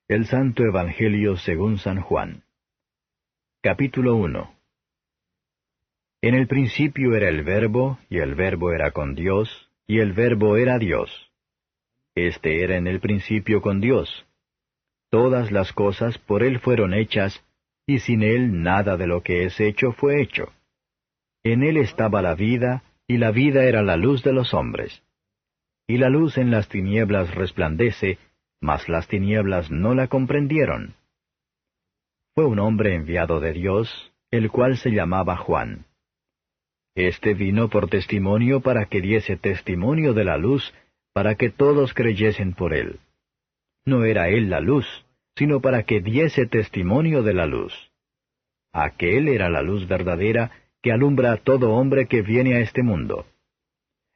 El Santo Evangelio según San Juan. Capítulo 1. En el principio era el Verbo, y el Verbo era con Dios, y el Verbo era Dios. Este era en el principio con Dios. Todas las cosas por Él fueron hechas, y sin Él nada de lo que es hecho fue hecho. En Él estaba la vida, y la vida era la luz de los hombres. Y la luz en las tinieblas resplandece, mas las tinieblas no la comprendieron. Fue un hombre enviado de Dios, el cual se llamaba Juan. Este vino por testimonio para que diese testimonio de la luz, para que todos creyesen por él. No era él la luz, sino para que diese testimonio de la luz. Aquél era la luz verdadera, que alumbra a todo hombre que viene a este mundo.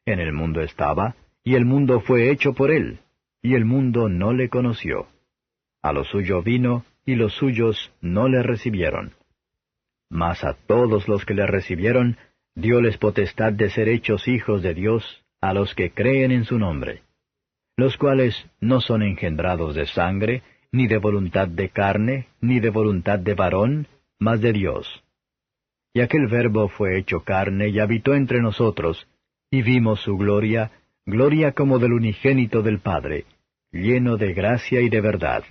En el mundo estaba, y el mundo fue hecho por él, y el mundo no le conoció. A lo suyo vino, y los suyos no le recibieron. Mas a todos los que le recibieron, dióles potestad de ser hechos hijos de Dios, a los que creen en su nombre, los cuales no son engendrados de sangre, ni de voluntad de carne, ni de voluntad de varón, mas de Dios. Y aquel Verbo fue hecho carne y habitó entre nosotros, y vimos su gloria, gloria como del unigénito del Padre, lleno de gracia y de verdad.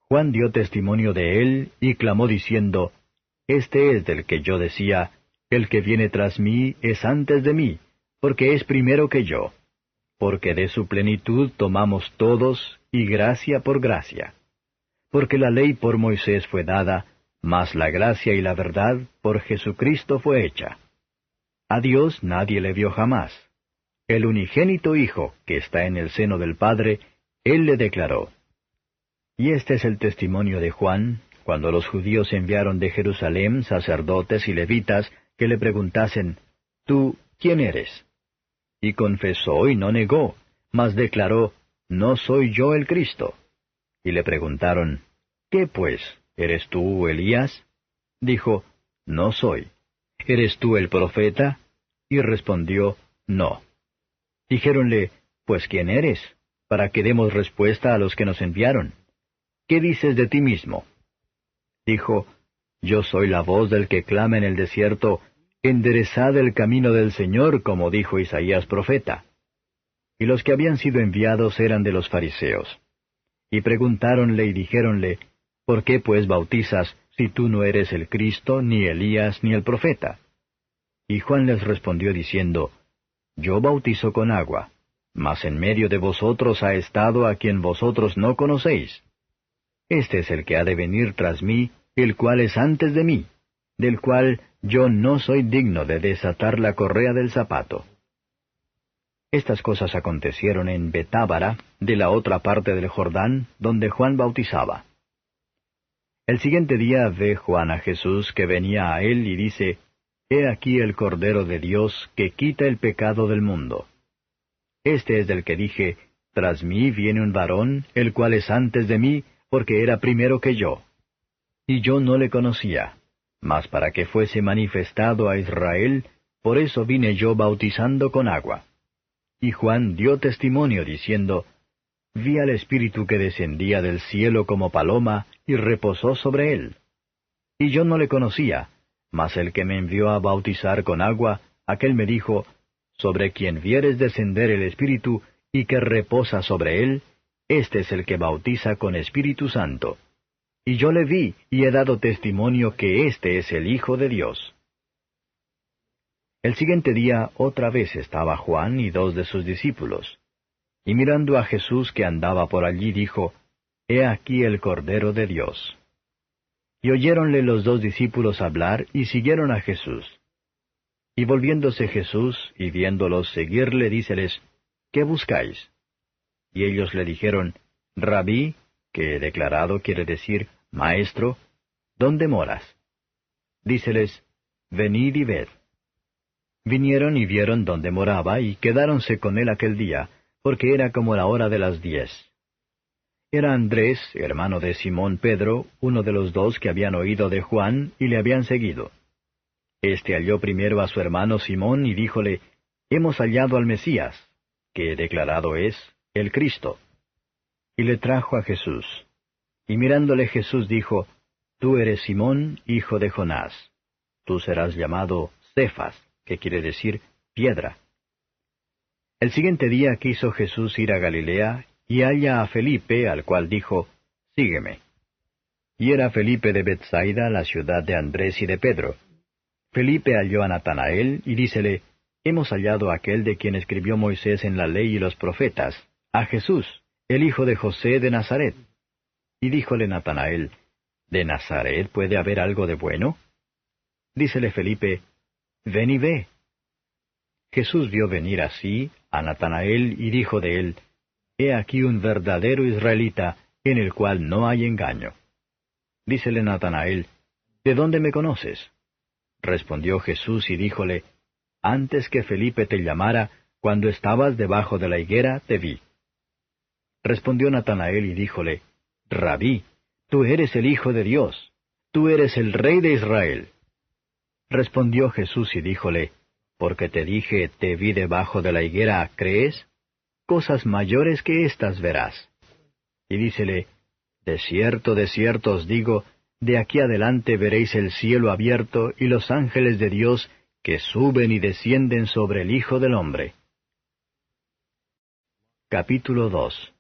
Juan dio testimonio de él, y clamó diciendo, Este es del que yo decía, el que viene tras mí es antes de mí, porque es primero que yo. Porque de su plenitud tomamos todos, y gracia por gracia. Porque la ley por Moisés fue dada, mas la gracia y la verdad por Jesucristo fue hecha. A Dios nadie le vio jamás. El unigénito Hijo, que está en el seno del Padre, Él le declaró. Y este es el testimonio de Juan, cuando los judíos enviaron de Jerusalén sacerdotes y levitas que le preguntasen, ¿Tú quién eres? Y confesó y no negó, mas declaró, No soy yo el Cristo. Y le preguntaron, ¿Qué pues? ¿Eres tú Elías? Dijo, No soy. ¿Eres tú el profeta? Y respondió, No. Dijéronle, Pues ¿quién eres? Para que demos respuesta a los que nos enviaron. ¿Qué dices de ti mismo? Dijo, Yo soy la voz del que clama en el desierto, enderezad el camino del Señor, como dijo Isaías profeta. Y los que habían sido enviados eran de los fariseos. Y preguntáronle y dijéronle, ¿Por qué pues bautizas, si tú no eres el Cristo, ni Elías, ni el profeta? Y Juan les respondió diciendo, Yo bautizo con agua, mas en medio de vosotros ha estado a quien vosotros no conocéis. Este es el que ha de venir tras mí, el cual es antes de mí, del cual yo no soy digno de desatar la correa del zapato. Estas cosas acontecieron en Betábara, de la otra parte del Jordán, donde Juan bautizaba. El siguiente día ve Juan a Jesús que venía a él y dice, He aquí el Cordero de Dios que quita el pecado del mundo. Este es del que dije, Tras mí viene un varón, el cual es antes de mí, porque era primero que yo. Y yo no le conocía, mas para que fuese manifestado a Israel, por eso vine yo bautizando con agua. Y Juan dio testimonio diciendo, Vi al Espíritu que descendía del cielo como paloma, y reposó sobre él. Y yo no le conocía, mas el que me envió a bautizar con agua, aquel me dijo, Sobre quien vieres descender el Espíritu, y que reposa sobre él, este es el que bautiza con Espíritu Santo. Y yo le vi, y he dado testimonio que éste es el Hijo de Dios. El siguiente día otra vez estaba Juan y 2 de sus discípulos. Y mirando a Jesús que andaba por allí, dijo, He aquí el Cordero de Dios. Y oyéronle los 2 discípulos hablar, y siguieron a Jesús. Y volviéndose Jesús, y viéndolos seguirle, díceles, ¿Qué buscáis? Y ellos le dijeron, Rabí, que declarado quiere decir, Maestro, ¿dónde moras? Díceles, Venid y ved. Vinieron y vieron dónde moraba, y quedáronse con él aquel día, porque era como la hora de las 10. Era Andrés, hermano de Simón Pedro, uno de los 2 que habían oído de Juan, y le habían seguido. Este halló primero a su hermano Simón, y díjole, Hemos hallado al Mesías, que declarado es, el Cristo. y le trajo a Jesús. Y mirándole Jesús dijo, Tú eres Simón, hijo de Jonás. Tú serás llamado Cefas, que quiere decir piedra. El siguiente día quiso Jesús ir a Galilea, y halla a Felipe, al cual dijo, Sígueme. Y era Felipe de Bethsaida, la ciudad de Andrés y de Pedro. Felipe halló a Natanael, y dícele, Hemos hallado a aquel de quien escribió Moisés en la ley y los profetas, a Jesús, el hijo de José de Nazaret. Y díjole Natanael, ¿De Nazaret puede haber algo de bueno? Dícele Felipe, Ven y ve. Jesús vio venir así a Natanael y dijo de él, He aquí un verdadero israelita, en el cual no hay engaño. Dícele Natanael, ¿De dónde me conoces? Respondió Jesús y díjole, Antes que Felipe te llamara, cuando estabas debajo de la higuera, te vi. Respondió Natanael y díjole, Rabí, tú eres el Hijo de Dios, tú eres el Rey de Israel. Respondió Jesús y díjole, Porque te dije, te vi debajo de la higuera, ¿crees? Cosas mayores que éstas verás. Y dícele, de cierto os digo, de aquí adelante veréis el cielo abierto y los ángeles de Dios que suben y descienden sobre el Hijo del Hombre. Capítulo 2.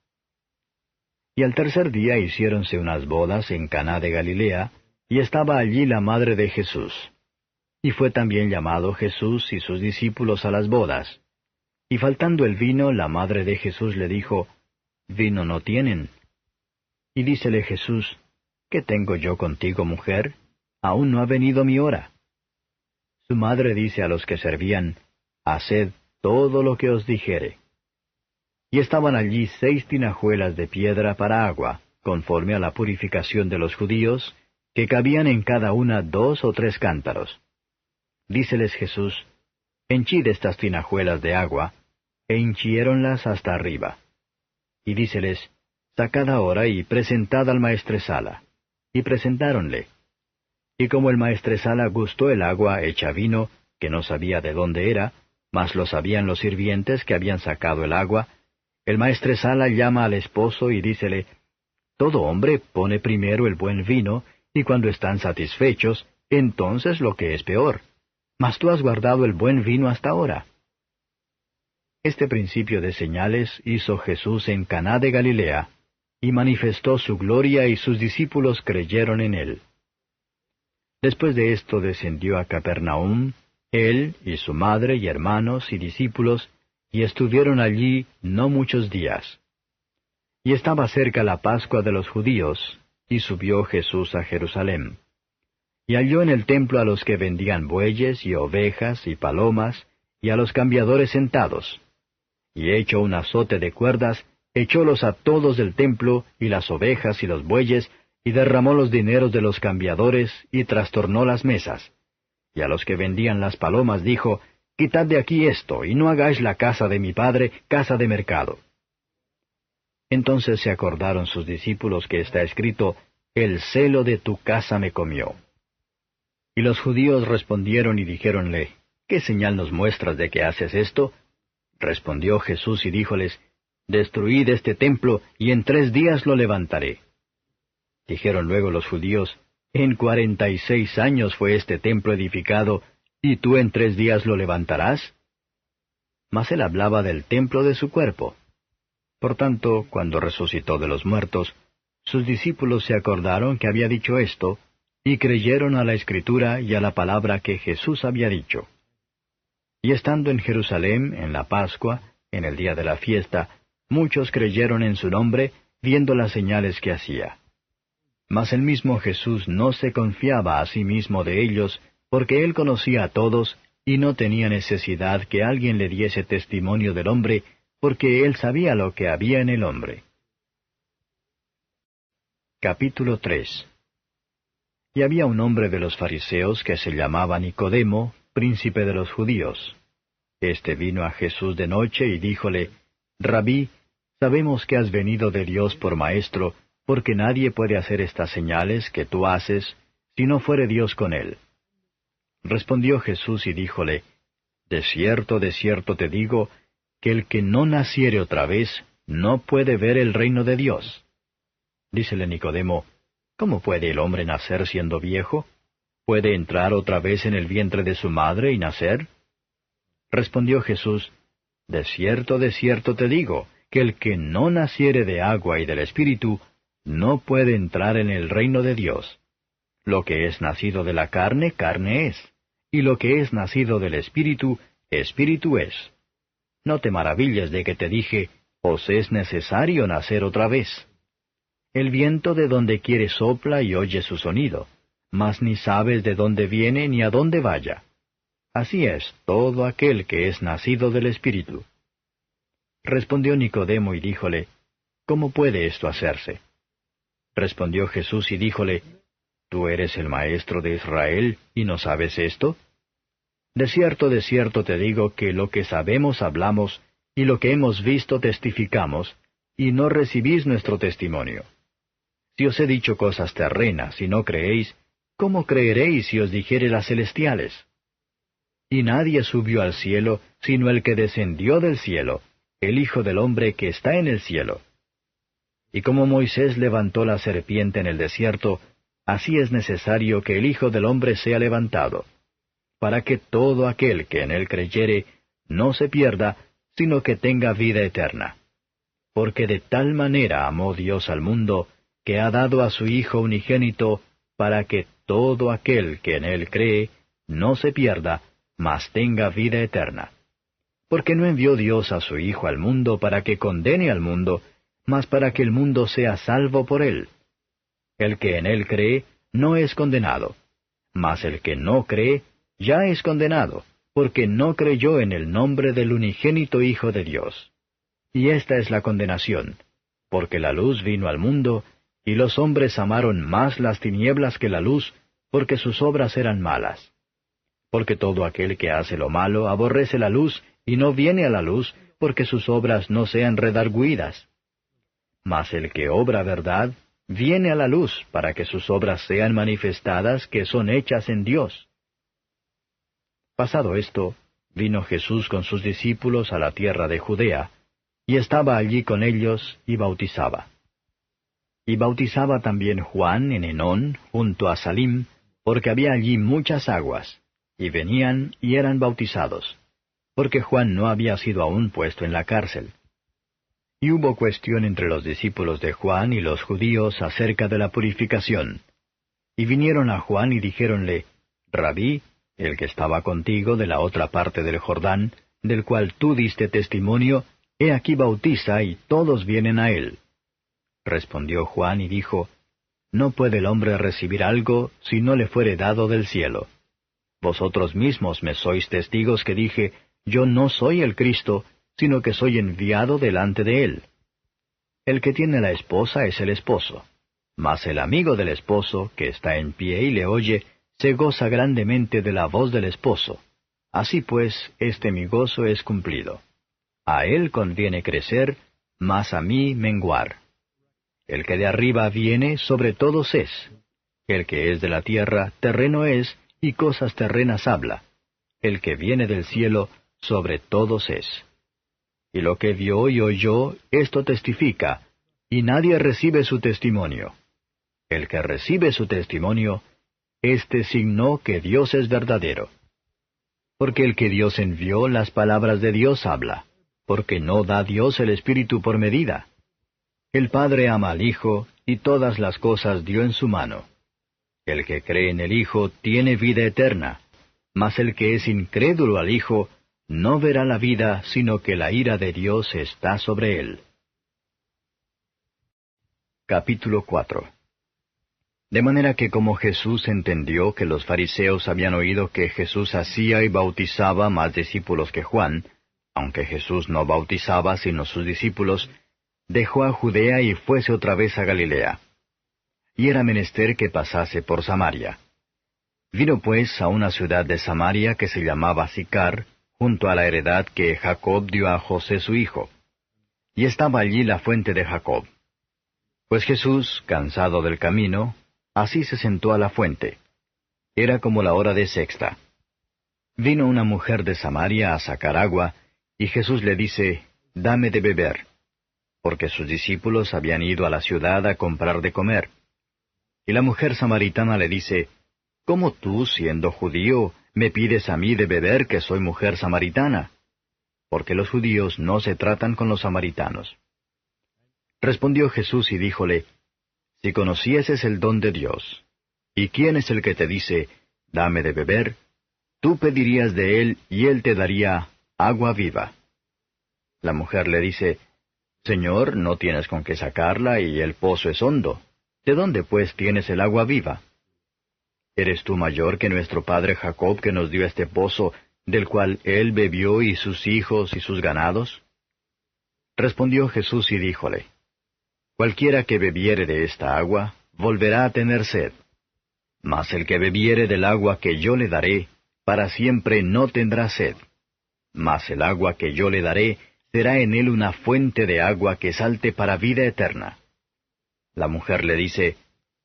Y al tercer día hiciéronse unas bodas en Caná de Galilea, y estaba allí la madre de Jesús. Y fue también llamado Jesús y sus discípulos a las bodas. Y faltando el vino, la madre de Jesús le dijo, Vino no tienen. Y dícele Jesús, ¿Qué tengo yo contigo, mujer? Aún no ha venido mi hora. Su madre dice a los que servían, Haced todo lo que os dijere. Y estaban allí 6 tinajuelas de piedra para agua, conforme a la purificación de los judíos, que cabían en cada una 2 o 3 cántaros. Díceles Jesús, Henchid estas tinajuelas de agua, e hinchiéronlas hasta arriba. Y díceles, Sacad ahora y presentad al maestresala. Y presentáronle. Y como el maestresala gustó el agua hecha vino, que no sabía de dónde era, mas lo sabían los sirvientes que habían sacado el agua, el maestresala llama al esposo y dícele, Todo hombre pone primero el buen vino, y cuando están satisfechos, entonces lo que es peor. Mas tú has guardado el buen vino hasta ahora. Este principio de señales hizo Jesús en Caná de Galilea, y manifestó su gloria y sus discípulos creyeron en él. Después de esto descendió a Capernaum, él y su madre y hermanos y discípulos, y estuvieron allí no muchos días. Y estaba cerca la Pascua de los judíos, y subió Jesús a Jerusalén. Y halló en el templo a los que vendían bueyes y ovejas y palomas, y a los cambiadores sentados. Y hecho un azote de cuerdas, echólos a todos del templo, y las ovejas y los bueyes, y derramó los dineros de los cambiadores, y trastornó las mesas. Y a los que vendían las palomas dijo, Quitad de aquí esto, y no hagáis la casa de mi padre casa de mercado. Entonces se acordaron sus discípulos que está escrito, El celo de tu casa me comió. Y los judíos respondieron y dijéronle, ¿Qué señal nos muestras de que haces esto? Respondió Jesús y díjoles, Destruid este templo, y en 3 días lo levantaré. Dijeron luego los judíos, En 46 años fue este templo edificado, ¿y tú en 3 días lo levantarás? Mas él hablaba del templo de su cuerpo. Por tanto, cuando resucitó de los muertos, sus discípulos se acordaron que había dicho esto, y creyeron a la Escritura y a la palabra que Jesús había dicho. Y estando en Jerusalén, en la Pascua, en el día de la fiesta, muchos creyeron en su nombre, viendo las señales que hacía. Mas el mismo Jesús no se confiaba a sí mismo de ellos, porque él conocía a todos, y no tenía necesidad que alguien le diese testimonio del hombre, porque él sabía lo que había en el hombre. Capítulo 3. Y había un hombre de los fariseos que se llamaba Nicodemo, príncipe de los judíos. Este vino a Jesús de noche y díjole, Rabí, sabemos que has venido de Dios por maestro, porque nadie puede hacer estas señales que tú haces, si no fuere Dios con él. Respondió Jesús y díjole, de cierto te digo, que el que no naciere otra vez, no puede ver el reino de Dios. Dícele Nicodemo, ¿cómo puede el hombre nacer siendo viejo? ¿Puede entrar otra vez en el vientre de su madre y nacer? Respondió Jesús, de cierto te digo, que el que no naciere de agua y del Espíritu, no puede entrar en el reino de Dios. Lo que es nacido de la carne, carne es, y lo que es nacido del Espíritu, Espíritu es. No te maravilles de que te dije, os es necesario nacer otra vez. El viento de donde quiere sopla y oye su sonido, mas ni sabes de dónde viene ni a dónde vaya. Así es todo aquel que es nacido del Espíritu. Respondió Nicodemo y díjole, ¿cómo puede esto hacerse? Respondió Jesús y díjole, ¿tú eres el maestro de Israel y no sabes esto? De cierto te digo que lo que sabemos hablamos, y lo que hemos visto testificamos, y no recibís nuestro testimonio. Si os he dicho cosas terrenas y no creéis, ¿cómo creeréis si os dijere las celestiales? Y nadie subió al cielo, sino el que descendió del cielo, el Hijo del Hombre que está en el cielo. Y como Moisés levantó la serpiente en el desierto, así es necesario que el Hijo del Hombre sea levantado, para que todo aquel que en él creyere no se pierda, sino que tenga vida eterna. Porque de tal manera amó Dios al mundo, que ha dado a su Hijo unigénito, para que todo aquel que en él cree no se pierda, mas tenga vida eterna. Porque no envió Dios a su Hijo al mundo para que condene al mundo, mas para que el mundo sea salvo por él. El que en él cree no es condenado, mas el que no cree ya es condenado, porque no creyó en el nombre del unigénito Hijo de Dios. Y esta es la condenación, porque la luz vino al mundo, y los hombres amaron más las tinieblas que la luz, porque sus obras eran malas. Porque todo aquel que hace lo malo aborrece la luz, y no viene a la luz, porque sus obras no sean redargüidas. Mas el que obra verdad, viene a la luz, para que sus obras sean manifestadas que son hechas en Dios. Pasado esto, vino Jesús con sus discípulos a la tierra de Judea, y estaba allí con ellos, y bautizaba. Y bautizaba también Juan en Enón, junto a Salim, porque había allí muchas aguas, y venían y eran bautizados, porque Juan no había sido aún puesto en la cárcel. Y hubo cuestión entre los discípulos de Juan y los judíos acerca de la purificación. Y vinieron a Juan y dijéronle, Rabí, el que estaba contigo de la otra parte del Jordán, del cual tú diste testimonio, he aquí bautiza, y todos vienen a él. Respondió Juan y dijo, No puede el hombre recibir algo si no le fuere dado del cielo. Vosotros mismos me sois testigos que dije, Yo no soy el Cristo, sino que soy enviado delante de él. El que tiene la esposa es el esposo, mas el amigo del esposo, que está en pie y le oye, se goza grandemente de la voz del esposo. Así pues, este mi gozo es cumplido. A él conviene crecer, mas a mí menguar. El que de arriba viene, sobre todos es. El que es de la tierra, terreno es, y cosas terrenas habla. El que viene del cielo, sobre todos es. Y lo que vio y oyó, esto testifica, y nadie recibe su testimonio. El que recibe su testimonio, éste signó que Dios es verdadero. Porque el que Dios envió, las palabras de Dios habla, porque no da Dios el Espíritu por medida. El Padre ama al Hijo, y todas las cosas dio en su mano. El que cree en el Hijo tiene vida eterna, mas el que es incrédulo al Hijo, no verá la vida, sino que la ira de Dios está sobre él. Capítulo 4. De manera que como Jesús entendió que los fariseos habían oído que Jesús hacía y bautizaba más discípulos que Juan, aunque Jesús no bautizaba sino sus discípulos, dejó a Judea y fuese otra vez a Galilea. Y era menester que pasase por Samaria. Vino pues a una ciudad de Samaria que se llamaba Sicar, junto a la heredad que Jacob dio a José su hijo. Y estaba allí la fuente de Jacob. Pues Jesús, cansado del camino, así se sentó a la fuente. Era como la hora de sexta. Vino una mujer de Samaria a sacar agua, y Jesús le dice, Dame de beber. porque sus discípulos habían ido a la ciudad a comprar de comer. Y la mujer samaritana le dice, ¿Cómo tú, siendo judío, me pides a mí de beber que soy mujer samaritana? Porque los judíos no se tratan con los samaritanos. Respondió Jesús y díjole, Si conocieses el don de Dios, ¿y quién es el que te dice, dame de beber? Tú pedirías de él y él te daría agua viva. La mujer le dice, Señor, no tienes con qué sacarla y el pozo es hondo. ¿De dónde pues tienes el agua viva? ¿Eres tú mayor que nuestro padre Jacob que nos dio este pozo, del cual él bebió y sus hijos y sus ganados? Respondió Jesús y díjole, Cualquiera que bebiere de esta agua, volverá a tener sed. Mas el que bebiere del agua que yo le daré, para siempre no tendrá sed. Mas el agua que yo le daré, será en él una fuente de agua que salte para vida eterna. La mujer le dice,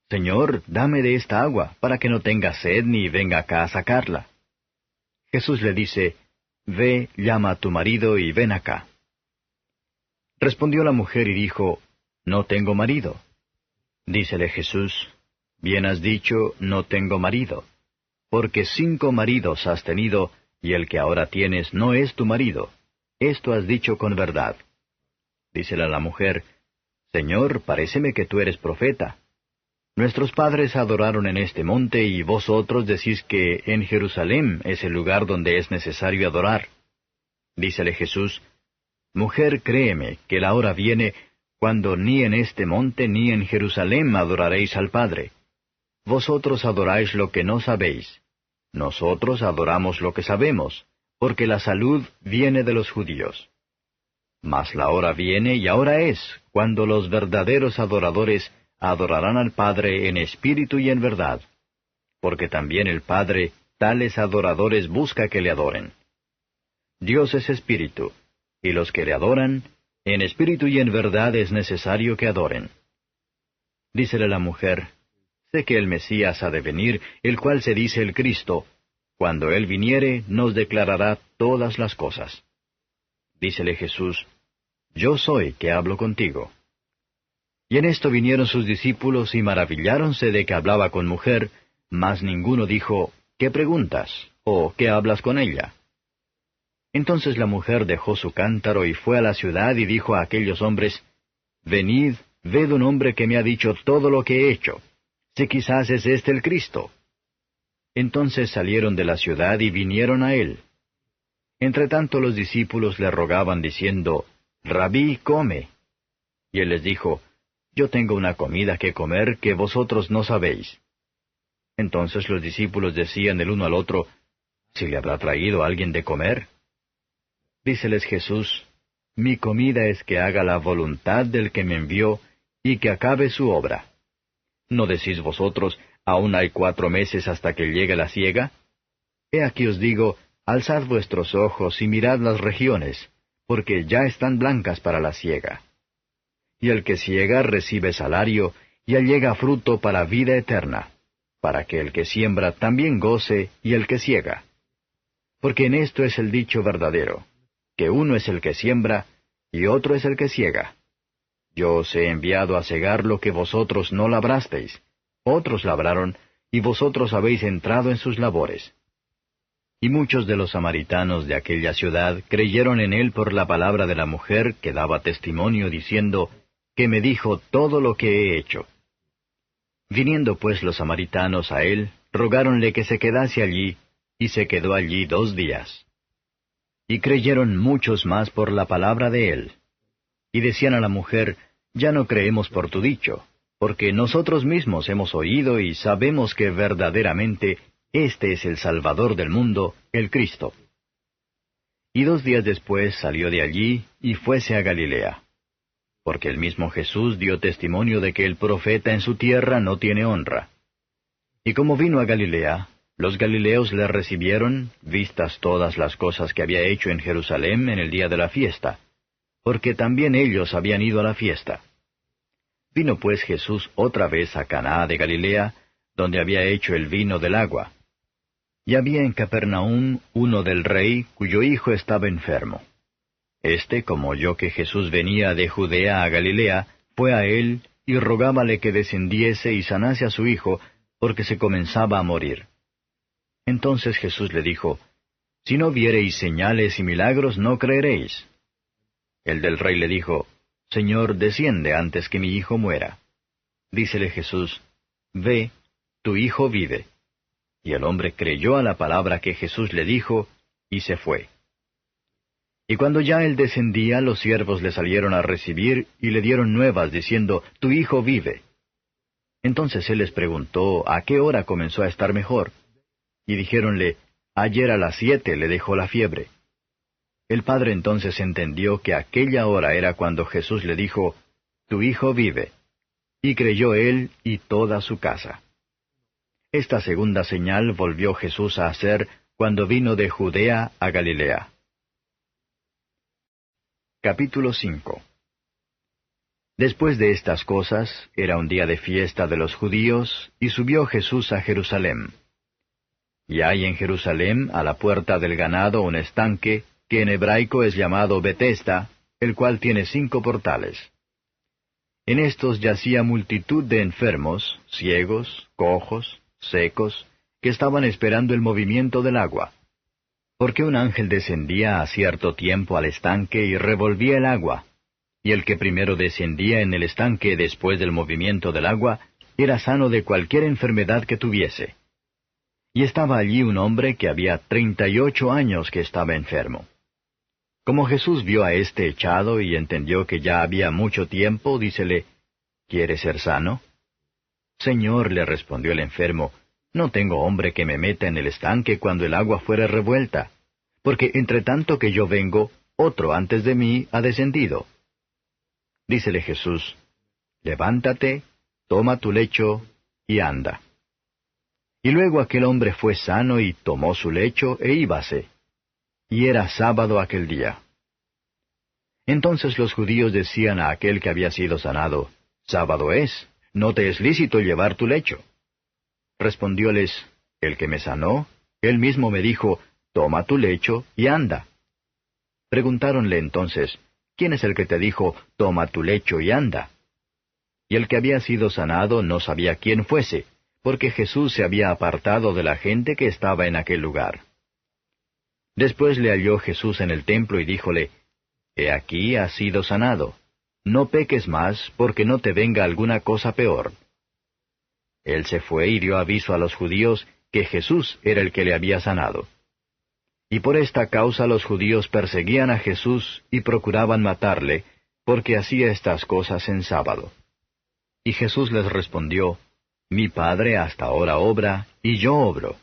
Señor, dame de esta agua, para que no tenga sed ni venga acá a sacarla. Jesús le dice, Ve, llama a tu marido y ven acá. Respondió la mujer y dijo, No tengo marido. Dícele Jesús, Bien has dicho, no tengo marido, porque 5 maridos has tenido, y el que ahora tienes no es tu marido. Esto has dicho con verdad. Dícele a la mujer, Señor, paréceme que tú eres profeta. Nuestros padres adoraron en este monte, y vosotros decís que en Jerusalén es el lugar donde es necesario adorar. Dícele Jesús, Mujer, créeme, que la hora viene, cuando ni en este monte ni en Jerusalén adoraréis al Padre. Vosotros adoráis lo que no sabéis. Nosotros adoramos lo que sabemos, porque la salud viene de los judíos. Mas la hora viene y ahora es, cuando los verdaderos adoradores adorarán al Padre en espíritu y en verdad, porque también el Padre tales adoradores busca que le adoren. Dios es espíritu, y los que le adoran, en espíritu y en verdad es necesario que adoren. Dícele la mujer, Sé que el Mesías ha de venir, el cual se dice el Cristo. Cuando Él viniere, nos declarará todas las cosas. Dícele Jesús, Yo soy que hablo contigo. Y en esto vinieron sus discípulos y maravilláronse de que hablaba con mujer, mas ninguno dijo, ¿Qué preguntas? ¿O qué hablas con ella? Entonces la mujer dejó su cántaro y fue a la ciudad y dijo a aquellos hombres, Venid, ved un hombre que me ha dicho todo lo que he hecho. Si quizás es este el Cristo. Entonces salieron de la ciudad y vinieron a él. Entretanto los discípulos le rogaban diciendo, Rabí, come. Y él les dijo, Yo tengo una comida que comer que vosotros no sabéis. Entonces los discípulos decían el uno al otro, ¿Si le habrá traído alguien de comer? Díceles Jesús, Mi comida es que haga la voluntad del que me envió, y que acabe su obra. ¿No decís vosotros, aún hay 4 meses hasta que llegue la siega? He aquí os digo, alzad vuestros ojos y mirad las regiones, porque ya están blancas para la siega. Y el que siega recibe salario, y allega fruto para vida eterna, para que el que siembra también goce, y el que siega. Porque en esto es el dicho verdadero, que uno es el que siembra, y otro es el que siega. Yo os he enviado a segar lo que vosotros no labrasteis. Otros labraron, y vosotros habéis entrado en sus labores. Y muchos de los samaritanos de aquella ciudad creyeron en él por la palabra de la mujer que daba testimonio diciendo, que me dijo todo lo que he hecho. Viniendo pues los samaritanos a él, rogáronle que se quedase allí, y se quedó allí 2 días. Y creyeron muchos más por la palabra de él. Y decían a la mujer, Ya no creemos por tu dicho, porque nosotros mismos hemos oído y sabemos que verdaderamente este es el Salvador del mundo, el Cristo. Y 2 días después salió de allí y fuese a Galilea. Porque el mismo Jesús dio testimonio de que el profeta en su tierra no tiene honra. Y como vino a Galilea, los galileos le recibieron, vistas todas las cosas que había hecho en Jerusalén en el día de la fiesta, porque también ellos habían ido a la fiesta. Vino pues Jesús otra vez a Caná de Galilea, donde había hecho el vino del agua. Y había en Capernaum uno del rey, cuyo hijo estaba enfermo. Como oyó que Jesús venía de Judea a Galilea, fue a él, y rogábale que descendiese y sanase a su hijo, porque se comenzaba a morir. Entonces Jesús le dijo, Si no viereis señales y milagros, no creeréis. El del rey le dijo, Señor, desciende antes que mi hijo muera. Dícele Jesús, Ve, tu hijo vive. Y el hombre creyó a la palabra que Jesús le dijo, y se fue. Y cuando ya él descendía, los siervos le salieron a recibir, y le dieron nuevas, diciendo, Tu hijo vive. Entonces él les preguntó, ¿a qué hora comenzó a estar mejor? Y dijéronle, Ayer a las 7 le dejó la fiebre. El padre entonces entendió que aquella hora era cuando Jesús le dijo, Tu hijo vive. Y creyó él y toda su casa. Esta segunda señal volvió Jesús a hacer cuando vino de Judea a Galilea. Capítulo 5. Después de estas cosas, era un día de fiesta de los judíos, y subió Jesús a Jerusalén. Y hay en Jerusalén, a la puerta del ganado, un estanque, que en hebraico es llamado Betesda, el cual tiene 5 portales. En estos yacía multitud de enfermos, ciegos, cojos, secos, que estaban esperando el movimiento del agua. Porque un ángel descendía a cierto tiempo al estanque y revolvía el agua, y el que primero descendía en el estanque después del movimiento del agua, era sano de cualquier enfermedad que tuviese. Y estaba allí un hombre que había 38 años que estaba enfermo. Como Jesús vio a éste echado y entendió que ya había mucho tiempo, dícele, ¿Quieres ser sano? Señor, le respondió el enfermo, no tengo hombre que me meta en el estanque cuando el agua fuere revuelta, porque entre tanto que yo vengo, otro antes de mí ha descendido. Dícele Jesús, Levántate, toma tu lecho y anda. Y luego aquel hombre fue sano y tomó su lecho e íbase. Y era sábado aquel día. Entonces los judíos decían a aquel que había sido sanado, Sábado es, no te es lícito llevar tu lecho. Respondióles, El que me sanó, él mismo me dijo, Toma tu lecho y anda. Preguntáronle entonces, ¿Quién es el que te dijo, Toma tu lecho y anda? Y el que había sido sanado no sabía quién fuese, porque Jesús se había apartado de la gente que estaba en aquel lugar. Después le halló Jesús en el templo y díjole, He aquí has sido sanado. No peques más, porque no te venga alguna cosa peor. Él se fue y dio aviso a los judíos que Jesús era el que le había sanado. Y por esta causa los judíos perseguían a Jesús y procuraban matarle, porque hacía estas cosas en sábado. Y Jesús les respondió, Mi Padre hasta ahora obra, y yo obro.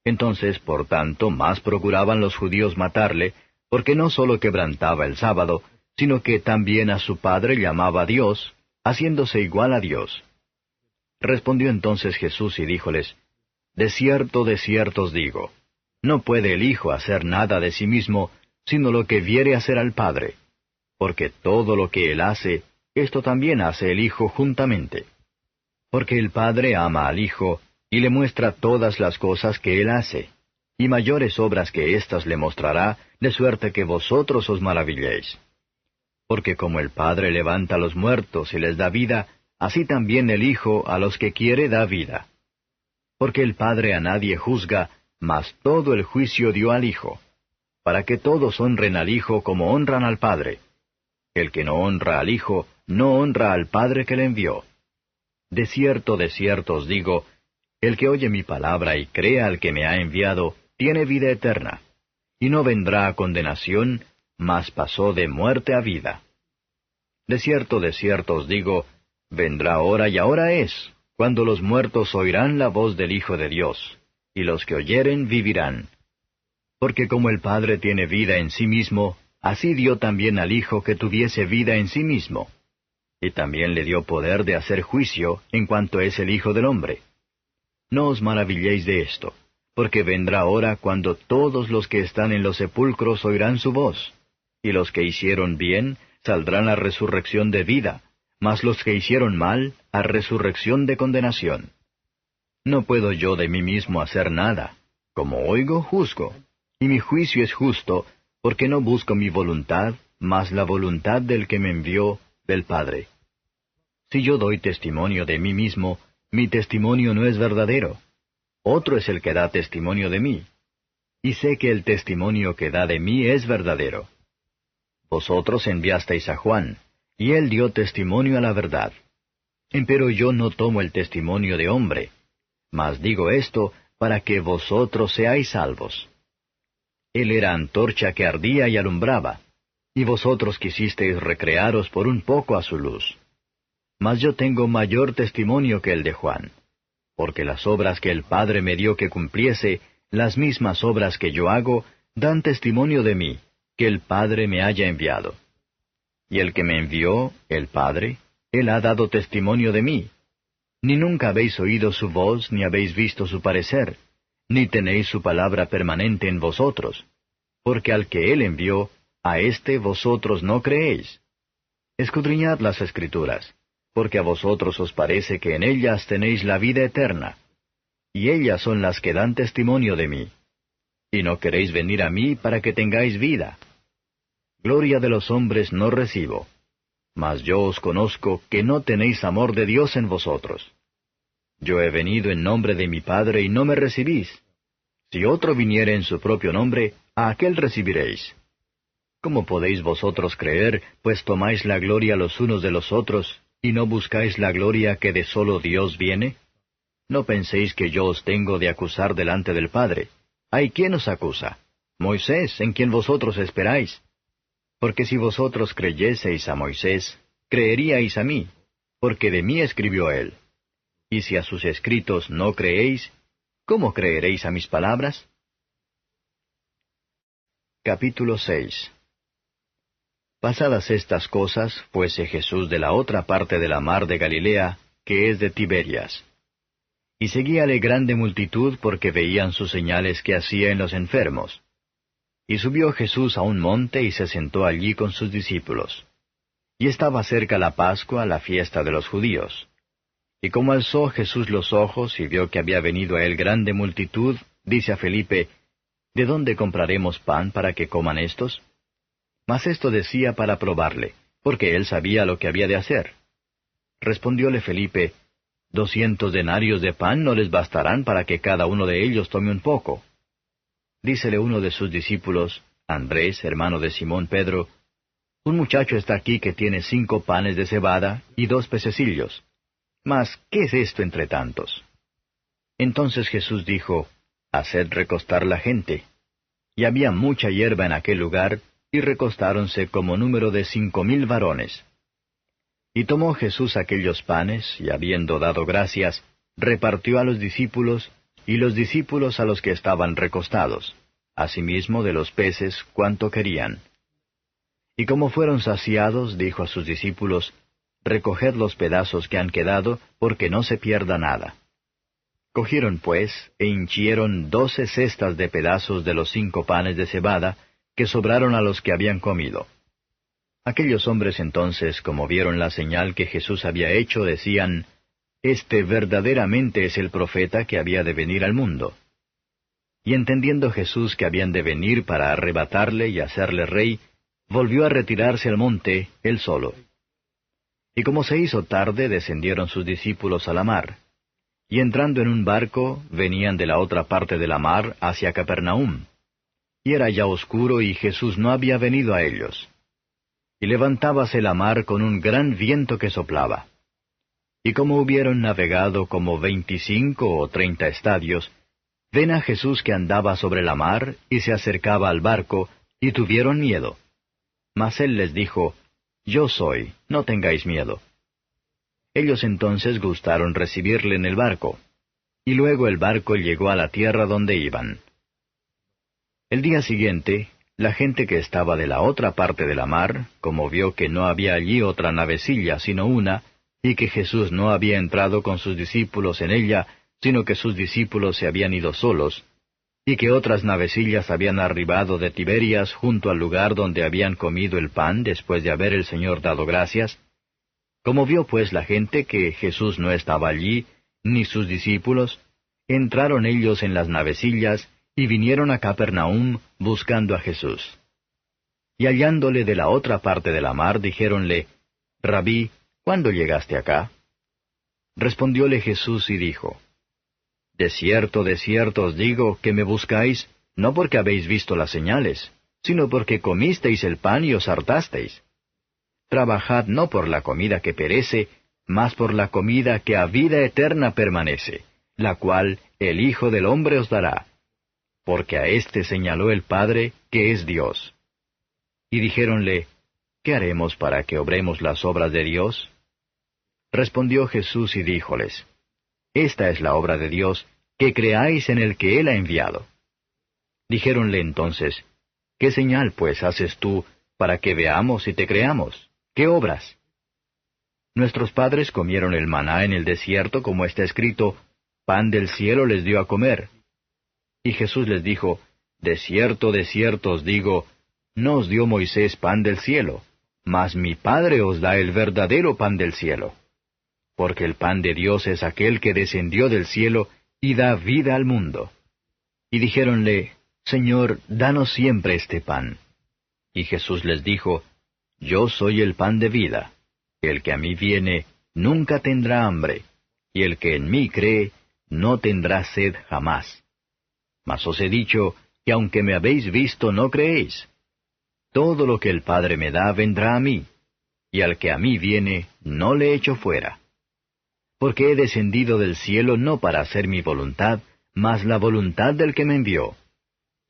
Entonces, por tanto, más procuraban los judíos matarle, porque no sólo quebrantaba el sábado, sino que también a su Padre llamaba Dios, haciéndose igual a Dios. Respondió entonces Jesús y díjoles, de cierto os digo, no puede el Hijo hacer nada de sí mismo, sino lo que viere hacer al Padre, porque todo lo que él hace, esto también hace el Hijo juntamente. Porque el Padre ama al Hijo, y le muestra todas las cosas que él hace, y mayores obras que éstas le mostrará, de suerte que vosotros os maravilléis. Porque como el Padre levanta a los muertos y les da vida, así también el Hijo a los que quiere da vida. Porque el Padre a nadie juzga, mas todo el juicio dio al Hijo, para que todos honren al Hijo como honran al Padre. El que no honra al Hijo, no honra al Padre que le envió. De cierto os digo, el que oye mi palabra y crea al que me ha enviado, tiene vida eterna, y no vendrá a condenación, mas pasó de muerte a vida. De cierto os digo, vendrá hora y ahora es, cuando los muertos oirán la voz del Hijo de Dios, y los que oyeren vivirán. Porque como el Padre tiene vida en sí mismo, así dio también al Hijo que tuviese vida en sí mismo. Y también le dio poder de hacer juicio en cuanto es el Hijo del Hombre. No os maravilléis de esto, porque vendrá hora cuando todos los que están en los sepulcros oirán su voz, y los que hicieron bien saldrán a resurrección de vida, mas los que hicieron mal a resurrección de condenación. No puedo yo de mí mismo hacer nada, como oigo, juzgo, y mi juicio es justo, porque no busco mi voluntad, mas la voluntad del que me envió, del Padre. Si yo doy testimonio de mí mismo, mi testimonio no es verdadero. Otro es el que da testimonio de mí. Y sé que el testimonio que da de mí es verdadero. Vosotros enviasteis a Juan, y él dio testimonio a la verdad. Empero yo no tomo el testimonio de hombre, mas digo esto para que vosotros seáis salvos. Él era antorcha que ardía y alumbraba, y vosotros quisisteis recrearos por un poco a su luz. Mas yo tengo mayor testimonio que el de Juan, porque las obras que el Padre me dio que cumpliese, las mismas obras que yo hago, dan testimonio de mí, que el Padre me haya enviado. Y el que me envió, el Padre, él ha dado testimonio de mí. Ni nunca habéis oído su voz, ni habéis visto su parecer, ni tenéis su palabra permanente en vosotros, porque al que él envió, a éste vosotros no creéis. Escudriñad las Escrituras, porque a vosotros os parece que en ellas tenéis la vida eterna, y ellas son las que dan testimonio de mí. Y no queréis venir a mí para que tengáis vida. Gloria de los hombres no recibo, mas yo os conozco que no tenéis amor de Dios en vosotros. Yo he venido en nombre de mi Padre y no me recibís. Si otro viniere en su propio nombre, a aquel recibiréis. ¿Cómo podéis vosotros creer, pues tomáis la gloria los unos de los otros, y no buscáis la gloria que de solo Dios viene? No penséis que yo os tengo de acusar delante del Padre. ¿Hay quien os acusa? Moisés, en quien vosotros esperáis. Porque si vosotros creyeseis a Moisés, creeríais a mí, porque de mí escribió él. Y si a sus escritos no creéis, ¿cómo creeréis a mis palabras? Capítulo 6. Pasadas estas cosas, fuese Jesús de la otra parte de la mar de Galilea, que es de Tiberias. Y seguíale grande multitud porque veían sus señales que hacía en los enfermos. Y subió Jesús a un monte y se sentó allí con sus discípulos. Y estaba cerca la Pascua, la fiesta de los judíos. Y como alzó Jesús los ojos y vio que había venido a él grande multitud, dice a Felipe, ¿de dónde compraremos pan para que coman éstos? Mas esto decía para probarle, porque él sabía lo que había de hacer. Respondióle Felipe, 200 denarios de pan no les bastarán para que cada uno de ellos tome un poco. Dícele uno de sus discípulos, Andrés, hermano de Simón Pedro, un muchacho está aquí que tiene 5 panes de cebada y 2 pececillos. Mas, ¿qué es esto entre tantos? Entonces Jesús dijo, Haced recostar la gente. Y había mucha hierba en aquel lugar, y recostáronse como número de 5,000 varones. Y tomó Jesús aquellos panes, y habiendo dado gracias, repartió a los discípulos, y los discípulos a los que estaban recostados, asimismo de los peces cuanto querían. Y como fueron saciados, dijo a sus discípulos, Recoged los pedazos que han quedado, porque no se pierda nada. Cogieron pues, e hinchieron 12 cestas de pedazos de los 5 panes de cebada, que sobraron a los que habían comido. Aquellos hombres entonces, como vieron la señal que Jesús había hecho, decían, Este verdaderamente es el profeta que había de venir al mundo. Y entendiendo Jesús que habían de venir para arrebatarle y hacerle rey, volvió a retirarse al monte, él solo. Y como se hizo tarde, descendieron sus discípulos a la mar. Y entrando en un barco, venían de la otra parte de la mar hacia Capernaum. Y era ya oscuro y Jesús no había venido a ellos. Y levantábase la mar con un gran viento que soplaba. Y como hubieron navegado como 25 o 30 estadios, ven a Jesús que andaba sobre la mar y se acercaba al barco, y tuvieron miedo. Mas él les dijo, Yo soy, no tengáis miedo. Ellos entonces gustaron recibirle en el barco, y luego el barco llegó a la tierra donde iban. El día siguiente, la gente que estaba de la otra parte de la mar, como vio que no había allí otra navecilla sino una, y que Jesús no había entrado con sus discípulos en ella, sino que sus discípulos se habían ido solos, y que otras navecillas habían arribado de Tiberias junto al lugar donde habían comido el pan después de haber el Señor dado gracias. Como vio pues la gente que Jesús no estaba allí, ni sus discípulos, entraron ellos en las navecillas, y vinieron a Capernaum buscando a Jesús. y hallándole de la otra parte de la mar, dijéronle, Rabí, ¿cuándo llegaste acá? Respondióle Jesús y dijo, de cierto os digo que me buscáis, no porque habéis visto las señales, sino porque comisteis el pan y os hartasteis. Trabajad no por la comida que perece, mas por la comida que a vida eterna permanece, la cual el Hijo del Hombre os dará. Porque a éste señaló el Padre, que es Dios. Y dijéronle, ¿qué haremos para que obremos las obras de Dios? Respondió Jesús y díjoles, esta es la obra de Dios, que creáis en el que Él ha enviado. Dijéronle entonces, ¿qué señal pues haces tú para que veamos y te creamos? ¿Qué obras? Nuestros padres comieron el maná en el desierto, como está escrito, pan del cielo les dio a comer. Y Jesús les dijo, de cierto os digo, no os dio Moisés pan del cielo, mas mi Padre os da el verdadero pan del cielo. Porque el pan de Dios es aquel que descendió del cielo y da vida al mundo. Y dijéronle, Señor, danos siempre este pan. Y Jesús les dijo, yo soy el pan de vida. El que a mí viene, nunca tendrá hambre, y el que en mí cree, no tendrá sed jamás. Mas os he dicho que aunque me habéis visto, no creéis. Todo lo que el Padre me da vendrá a mí, y al que a mí viene, no le echo fuera. Porque he descendido del cielo no para hacer mi voluntad, mas la voluntad del que me envió.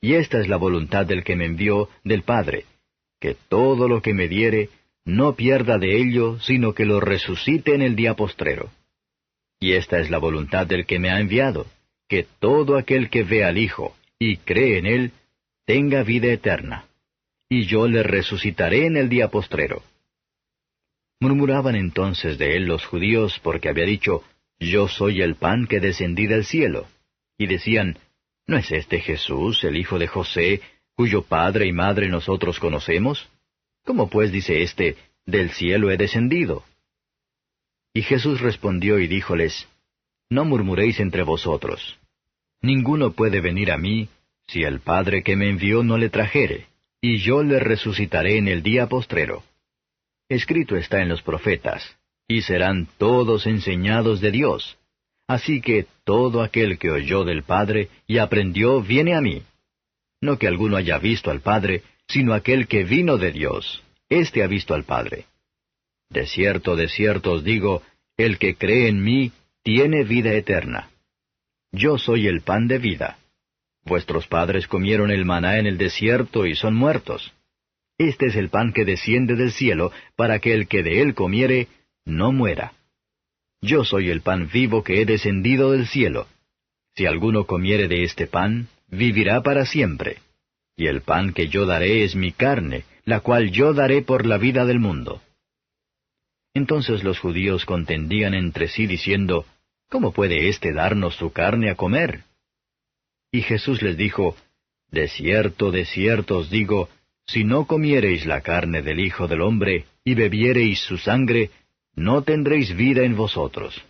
Y esta es la voluntad del que me envió, del Padre, que todo lo que me diere, no pierda de ello, sino que lo resucite en el día postrero. Y esta es la voluntad del que me ha enviado, que todo aquel que ve al Hijo y cree en Él, tenga vida eterna. Y yo le resucitaré en el día postrero. Murmuraban entonces de él los judíos, porque había dicho, yo soy el pan que descendí del cielo. Y decían, ¿no es este Jesús, el hijo de José, cuyo padre y madre nosotros conocemos? ¿Cómo pues dice éste, del cielo he descendido? Y Jesús respondió y díjoles, no murmuréis entre vosotros. Ninguno puede venir a mí, si el Padre que me envió no le trajere, y yo le resucitaré en el día postrero. Escrito está en los profetas, y serán todos enseñados de Dios. Así que todo aquel que oyó del Padre y aprendió viene a mí. No que alguno haya visto al Padre, sino aquel que vino de Dios, éste ha visto al Padre. De cierto os digo, el que cree en mí tiene vida eterna. Yo soy el pan de vida. Vuestros padres comieron el maná en el desierto y son muertos. Este es el pan que desciende del cielo, para que el que de él comiere, no muera. Yo soy el pan vivo que he descendido del cielo. Si alguno comiere de este pan, vivirá para siempre. Y el pan que yo daré es mi carne, la cual yo daré por la vida del mundo. Entonces los judíos contendían entre sí diciendo, ¿cómo puede éste darnos su carne a comer? Y Jesús les dijo, de cierto os digo, si no comiereis la carne del Hijo del Hombre, y bebiereis su sangre, no tendréis vida en vosotros.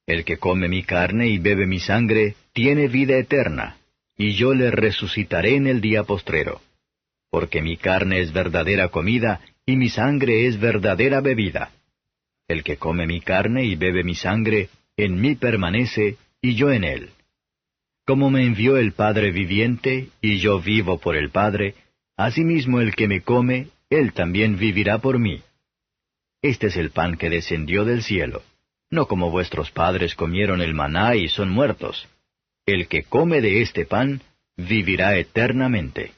El que come mi carne y bebe mi sangre, tiene vida eterna, y yo le resucitaré en el día postrero. Porque mi carne es verdadera comida, y mi sangre es verdadera bebida. El que come mi carne y bebe mi sangre, en mí permanece, y yo en él. Como me envió el Padre viviente, y yo vivo por el Padre, asimismo el que me come, él también vivirá por mí. Este es el pan que descendió del cielo, no como vuestros padres comieron el maná y son muertos. El que come de este pan, vivirá eternamente.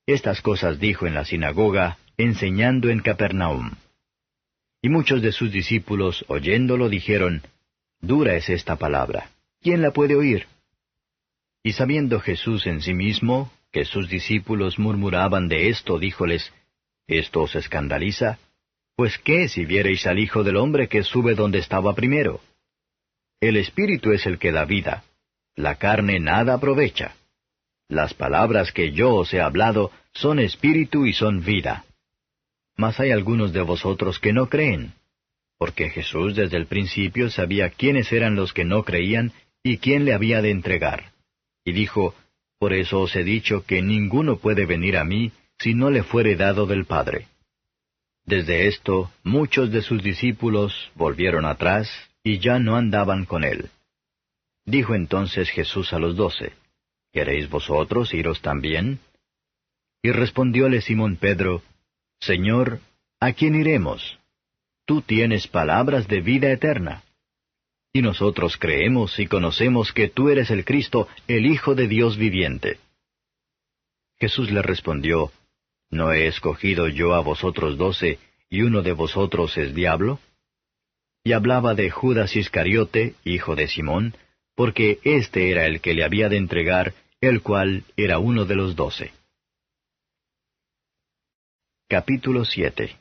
Estas cosas dijo en la sinagoga, enseñando en Capernaum. Y muchos de sus discípulos, oyéndolo, dijeron, dura es esta palabra, ¿quién la puede oír? Y sabiendo Jesús en sí mismo, que sus discípulos murmuraban de esto, díjoles, ¿esto os escandaliza? Pues qué si viereis al Hijo del Hombre que sube donde estaba primero. El Espíritu es el que da vida, la carne nada aprovecha. Las palabras que yo os he hablado son espíritu y son vida. Mas hay algunos de vosotros que no creen, porque Jesús desde el principio sabía quiénes eran los que no creían y quién le había de entregar. Y dijo, por eso os he dicho que ninguno puede venir a mí, si no le fuere dado del Padre. Desde esto, muchos de sus discípulos volvieron atrás, y ya no andaban con él. Dijo entonces Jesús a los 12, ¿Queréis vosotros iros también? Y respondióle Simón Pedro, Señor, ¿a quién iremos? Tú tienes palabras de vida eterna. Y nosotros creemos y conocemos que tú eres el Cristo, el Hijo de Dios viviente. Jesús le respondió, ¿No he escogido yo a vosotros 12, y uno de vosotros es diablo? Y hablaba de Judas Iscariote, hijo de Simón, porque éste era el que le había de entregar, el cual era uno de los 12. Capítulo 7.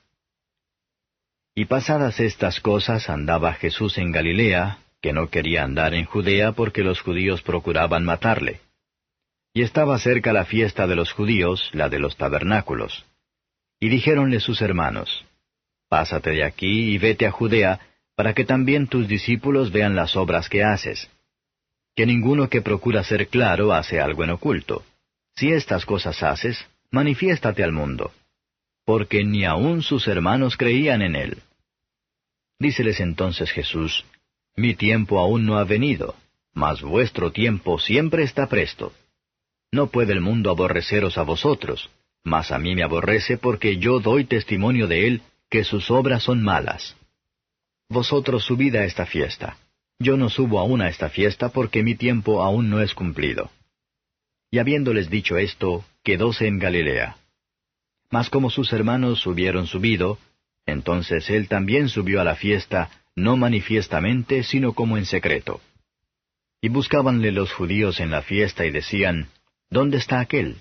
Y pasadas estas cosas andaba Jesús en Galilea, que no quería andar en Judea porque los judíos procuraban matarle. Y estaba cerca la fiesta de los judíos, la de los tabernáculos. Y dijéronle sus hermanos, Pásate de aquí y vete a Judea, para que también tus discípulos vean las obras que haces. Que ninguno que procura ser claro hace algo en oculto. Si estas cosas haces, manifiéstate al mundo. Porque ni aun sus hermanos creían en él. Díceles entonces Jesús, Mi tiempo aún no ha venido, mas vuestro tiempo siempre está presto. No puede el mundo aborreceros a vosotros, mas a mí me aborrece porque yo doy testimonio de él que sus obras son malas. Vosotros subid a esta fiesta. Yo no subo aún a esta fiesta porque mi tiempo aún no es cumplido. Y habiéndoles dicho esto, quedóse en Galilea. Mas como sus hermanos hubieron subido, entonces él también subió a la fiesta, no manifiestamente, sino como en secreto. Y buscábanle los judíos en la fiesta y decían, ¿Dónde está aquél?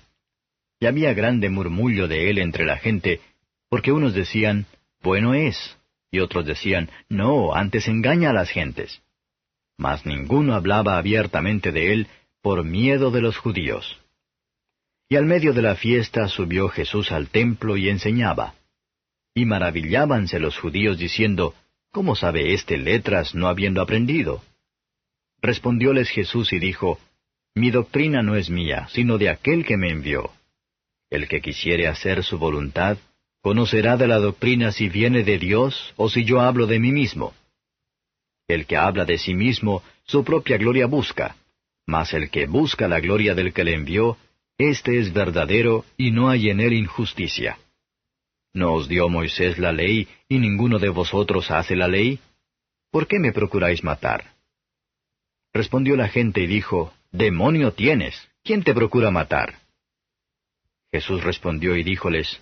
Y había grande murmullo de él entre la gente, porque unos decían, Bueno es, y otros decían, No, antes engaña a las gentes. Mas ninguno hablaba abiertamente de él por miedo de los judíos. Y al medio de la fiesta subió Jesús al templo y enseñaba. Y maravillábanse los judíos diciendo, ¿Cómo sabe éste letras no habiendo aprendido? Respondióles Jesús y dijo, Mi doctrina no es mía, sino de aquel que me envió. El que quisiere hacer su voluntad, conocerá de la doctrina si viene de Dios o si yo hablo de mí mismo. El que habla de sí mismo, su propia gloria busca, mas el que busca la gloria del que le envió, éste es verdadero y no hay en él injusticia. ¿No os dio Moisés la ley y ninguno de vosotros hace la ley? ¿Por qué me procuráis matar? Respondió la gente y dijo, Demonio tienes, ¿quién te procura matar? Jesús respondió y díjoles,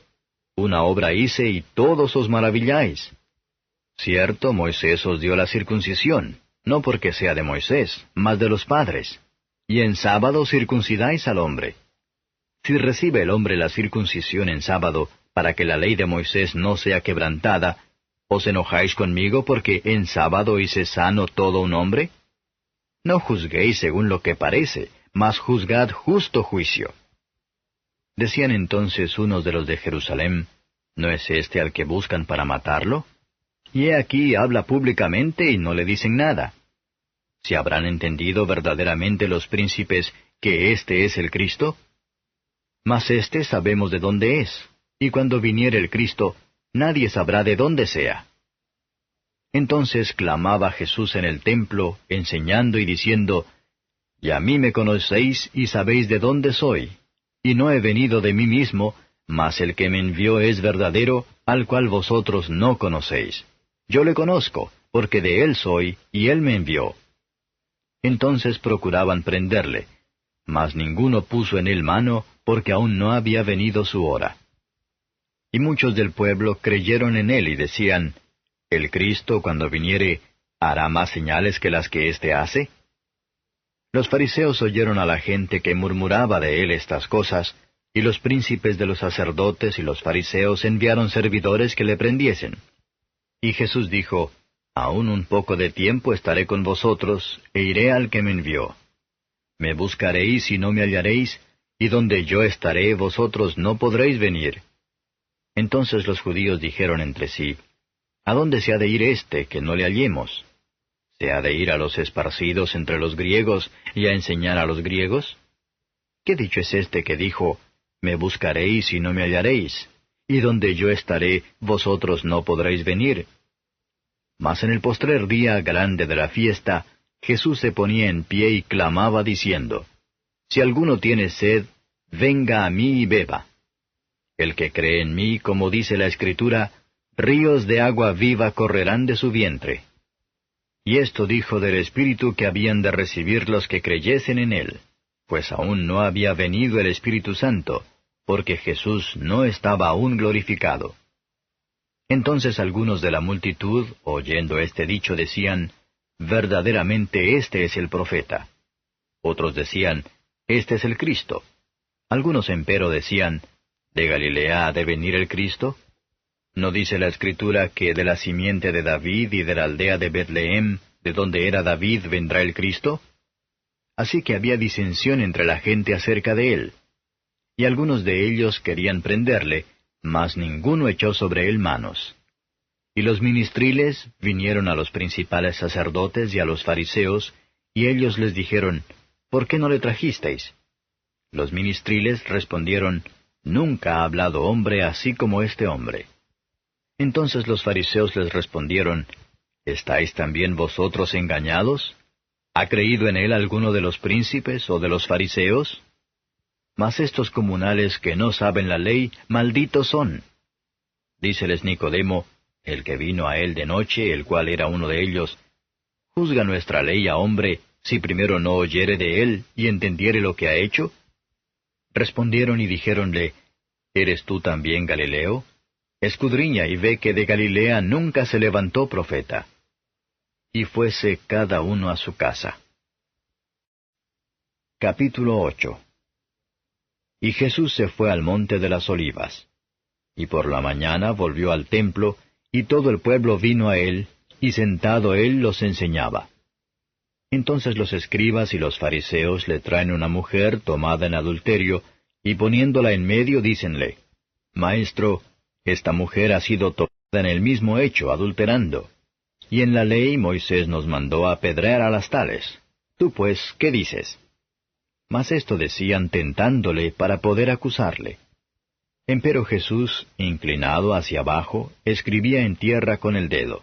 Una obra hice y todos os maravilláis. Cierto, Moisés os dio la circuncisión, no porque sea de Moisés, mas de los padres. Y en sábado circuncidáis al hombre. Si recibe el hombre la circuncisión en sábado, para que la ley de Moisés no sea quebrantada, ¿os enojáis conmigo porque en sábado hice sano todo un hombre? No juzguéis según lo que parece, mas juzgad justo juicio. Decían entonces unos de los de Jerusalén, ¿no es este al que buscan para matarlo? Y he aquí habla públicamente y no le dicen nada. ¿Si habrán entendido verdaderamente los príncipes que éste es el Cristo? Mas éste sabemos de dónde es, y cuando viniere el Cristo, nadie sabrá de dónde sea. Entonces clamaba Jesús en el templo, enseñando y diciendo, Y a mí me conocéis y sabéis de dónde soy, y no he venido de mí mismo, mas el que me envió es verdadero, al cual vosotros no conocéis. Yo le conozco, porque de él soy, y él me envió. Entonces procuraban prenderle, mas ninguno puso en él mano, porque aún no había venido su hora. Y muchos del pueblo creyeron en él y decían, ¿El Cristo, cuando viniere, hará más señales que las que éste hace? Los fariseos oyeron a la gente que murmuraba de él estas cosas, y los príncipes de los sacerdotes y los fariseos enviaron servidores que le prendiesen. Y Jesús dijo, Aún un poco de tiempo estaré con vosotros, e iré al que me envió. Me buscaréis y no me hallaréis, y donde yo estaré vosotros no podréis venir. Entonces los judíos dijeron entre sí, ¿A dónde se ha de ir éste, que no le hallemos? ¿Se ha de ir a los esparcidos entre los griegos y a enseñar a los griegos? ¿Qué dicho es este que dijo, me buscaréis y no me hallaréis, y donde yo estaré, vosotros no podréis venir. Mas en el postrer día grande de la fiesta, Jesús se ponía en pie y clamaba diciendo, Si alguno tiene sed, venga a mí y beba. El que cree en mí, como dice la Escritura, ríos de agua viva correrán de su vientre. Y esto dijo del Espíritu que habían de recibir los que creyesen en él, pues aún no había venido el Espíritu Santo, porque Jesús no estaba aún glorificado. Entonces algunos de la multitud, oyendo este dicho, decían, Verdaderamente este es el profeta. Otros decían, Este es el Cristo. Algunos empero decían, ¿De Galilea ha de venir el Cristo? ¿No dice la Escritura que de la simiente de David y de la aldea de Betlehem, de donde era David, vendrá el Cristo? Así que había disensión entre la gente acerca de él. Y algunos de ellos querían prenderle, mas ninguno echó sobre él manos. Y los ministriles vinieron a los principales sacerdotes y a los fariseos, y ellos les dijeron, ¿Por qué no le trajisteis? Los ministriles respondieron, Nunca ha hablado hombre así como este hombre. Entonces los fariseos les respondieron, ¿Estáis también vosotros engañados? ¿Ha creído en él alguno de los príncipes o de los fariseos? Mas estos comunales que no saben la ley, malditos son. Díceles Nicodemo, el que vino a él de noche, el cual era uno de ellos, ¿Juzga nuestra ley a hombre, si primero no oyere de él y entendiere lo que ha hecho? Respondieron y dijéronle, ¿Eres tú también Galileo? Escudriña y ve que de Galilea nunca se levantó profeta. Y fuese cada uno a su casa. Capítulo 8. Y Jesús se fue al monte de las Olivas. Y por la mañana volvió al templo, y todo el pueblo vino a él, y sentado él los enseñaba. Entonces los escribas y los fariseos le traen una mujer tomada en adulterio, y poniéndola en medio dícenle, Maestro, esta mujer ha sido tomada en el mismo hecho, adulterando. Y en la ley Moisés nos mandó apedrear a las tales. Tú pues, ¿qué dices? Mas esto decían tentándole para poder acusarle. Empero Jesús, inclinado hacia abajo, escribía en tierra con el dedo.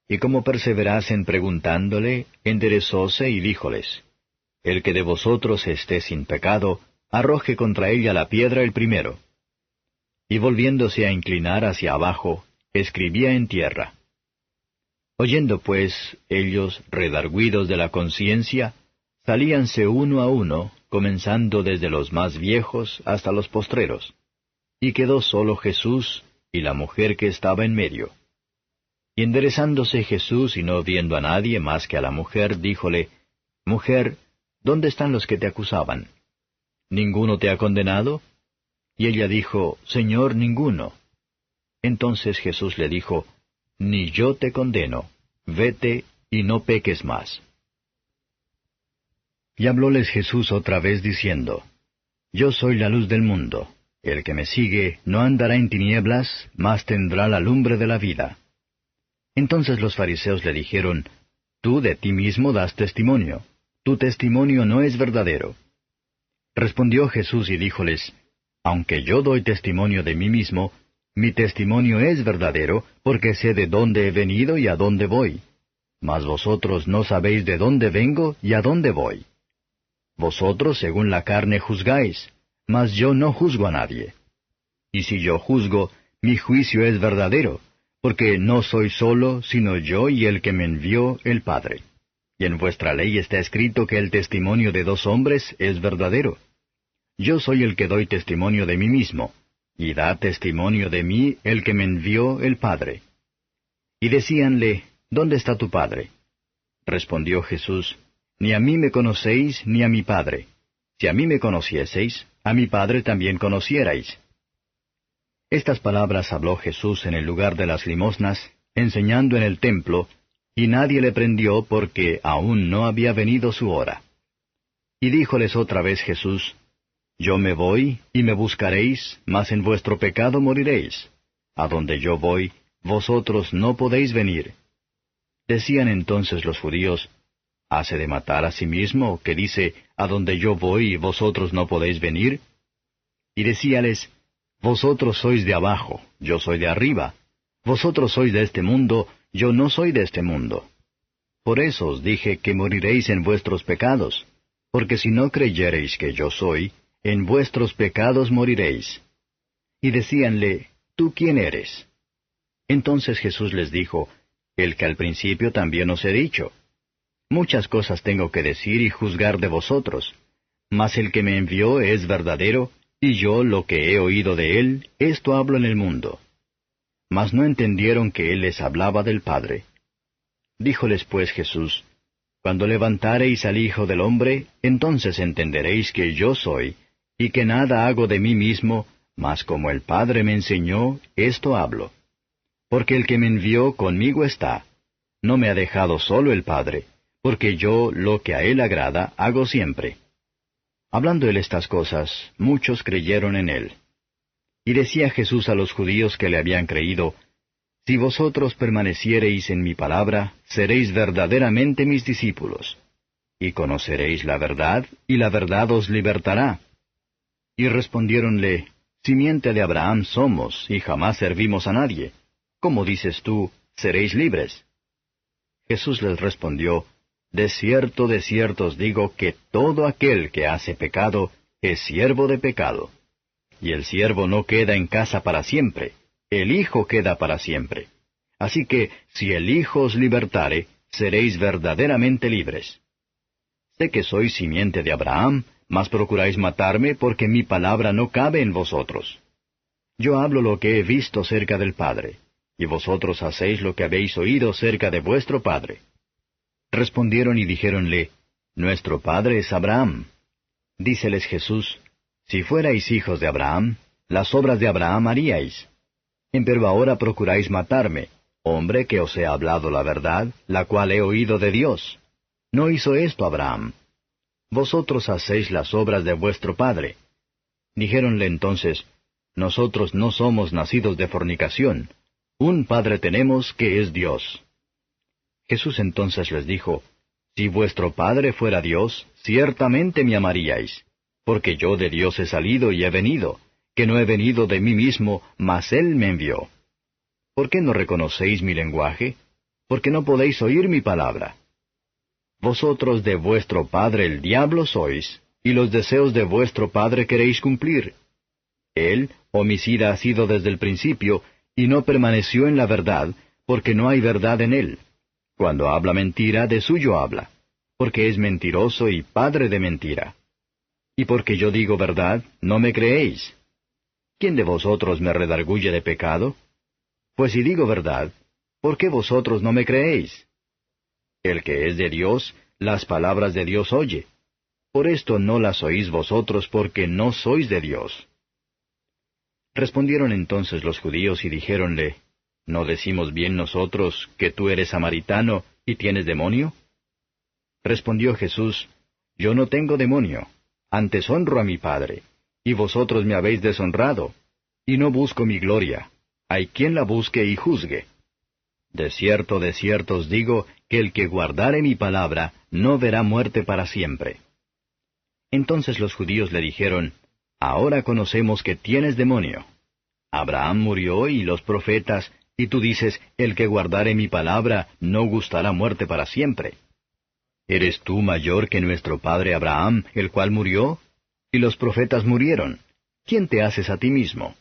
Y como perseverasen preguntándole, enderezóse y díjoles, El que de vosotros esté sin pecado, arroje contra ella la piedra el primero. Y volviéndose a inclinar hacia abajo, escribía en tierra. Oyendo pues ellos, redargüidos de la conciencia, salíanse uno a uno, comenzando desde los más viejos hasta los postreros. Y quedó solo Jesús y la mujer que estaba en medio. Y enderezándose Jesús y no viendo a nadie más que a la mujer, díjole, Mujer, ¿dónde están los que te acusaban? ¿Ninguno te ha condenado? Y ella dijo, Señor, ninguno. Entonces Jesús le dijo, Ni yo te condeno, vete y no peques más. Y hablóles Jesús otra vez diciendo, Yo soy la luz del mundo. El que me sigue no andará en tinieblas, mas tendrá la lumbre de la vida. Entonces los fariseos le dijeron, Tú de ti mismo das testimonio, tu testimonio no es verdadero. Respondió Jesús y díjoles, Aunque yo doy testimonio de mí mismo, mi testimonio es verdadero, porque sé de dónde he venido y a dónde voy. Mas vosotros no sabéis de dónde vengo y a dónde voy. Vosotros según la carne juzgáis, mas yo no juzgo a nadie. Y si yo juzgo, mi juicio es verdadero, porque no soy solo, sino yo y el que me envió, el Padre. Y en vuestra ley está escrito que el testimonio de dos hombres es verdadero. Yo soy el que doy testimonio de mí mismo, y da testimonio de mí el que me envió, el Padre. Y decíanle, ¿Dónde está tu Padre? Respondió Jesús, Ni a mí me conocéis, ni a mi Padre. Si a mí me conocieseis, a mi Padre también conocierais. Estas palabras habló Jesús en el lugar de las limosnas, enseñando en el templo, y nadie le prendió porque aún no había venido su hora. Y díjoles otra vez Jesús, Yo me voy, y me buscaréis, mas en vuestro pecado moriréis. A donde yo voy, vosotros no podéis venir. Decían entonces los judíos, ¿Hase de matar a sí mismo, que dice, A donde yo voy, vosotros no podéis venir? Y decíales, Vosotros sois de abajo, yo soy de arriba. Vosotros sois de este mundo, yo no soy de este mundo. Por eso os dije que moriréis en vuestros pecados, porque si no creyereis que yo soy, en vuestros pecados moriréis. Y decíanle, ¿Tú quién eres? Entonces Jesús les dijo, El que al principio también os he dicho. Muchas cosas tengo que decir y juzgar de vosotros, mas el que me envió es verdadero, y yo lo que he oído de él, esto hablo en el mundo. Mas no entendieron que él les hablaba del Padre. Díjoles pues Jesús, Cuando levantareis al Hijo del Hombre, entonces entenderéis que yo soy, y que nada hago de mí mismo, mas como el Padre me enseñó, esto hablo. Porque el que me envió conmigo está. No me ha dejado solo el Padre, porque yo lo que a él agrada hago siempre. Hablando él estas cosas, muchos creyeron en él. Y decía Jesús a los judíos que le habían creído, Si vosotros permaneciereis en mi palabra, seréis verdaderamente mis discípulos, y conoceréis la verdad, y la verdad os libertará. Y respondiéronle, Simiente de Abraham somos, y jamás servimos a nadie. ¿Cómo dices tú, seréis libres? Jesús les respondió, de cierto os digo que todo aquel que hace pecado es siervo de pecado. Y el siervo no queda en casa para siempre, el Hijo queda para siempre. Así que, si el Hijo os libertare, seréis verdaderamente libres. Sé que sois simiente de Abraham, mas procuráis matarme porque mi palabra no cabe en vosotros. Yo hablo lo que he visto cerca del Padre, y vosotros hacéis lo que habéis oído cerca de vuestro padre. Respondieron y dijéronle, Nuestro padre es Abraham. Díceles Jesús, Si fuerais hijos de Abraham, las obras de Abraham haríais. Empero ahora procuráis matarme, hombre que os he hablado la verdad, la cual he oído de Dios. No hizo esto Abraham. Vosotros hacéis las obras de vuestro padre. Dijéronle entonces, Nosotros no somos nacidos de fornicación. Un Padre tenemos que es Dios. Jesús entonces les dijo, Si vuestro Padre fuera Dios, ciertamente me amaríais, porque yo de Dios he salido y he venido, que no he venido de mí mismo, mas Él me envió. ¿Por qué no reconocéis mi lenguaje? Porque no podéis oír mi palabra. Vosotros de vuestro padre el diablo sois, y los deseos de vuestro padre queréis cumplir. Él, homicida ha sido desde el principio, y no permaneció en la verdad, porque no hay verdad en él. Cuando habla mentira, de suyo habla, porque es mentiroso y padre de mentira. Y porque yo digo verdad, no me creéis. ¿Quién de vosotros me redarguye de pecado? Pues si digo verdad, ¿por qué vosotros no me creéis? El que es de Dios, las palabras de Dios oye. Por esto no las oís vosotros, porque no sois de Dios. Respondieron entonces los judíos y dijéronle, ¿No decimos bien nosotros que tú eres samaritano y tienes demonio? Respondió Jesús, Yo no tengo demonio, antes honro a mi Padre, y vosotros me habéis deshonrado, y no busco mi gloria. Hay quien la busque y juzgue. De cierto os digo, que el que guardare mi palabra, no verá muerte para siempre. Entonces los judíos le dijeron, Ahora conocemos que tienes demonio. Abraham murió y los profetas, y tú dices, el que guardare mi palabra, no gustará muerte para siempre. ¿Eres tú mayor que nuestro padre Abraham, el cual murió? Y los profetas murieron. ¿Quién te haces a ti mismo?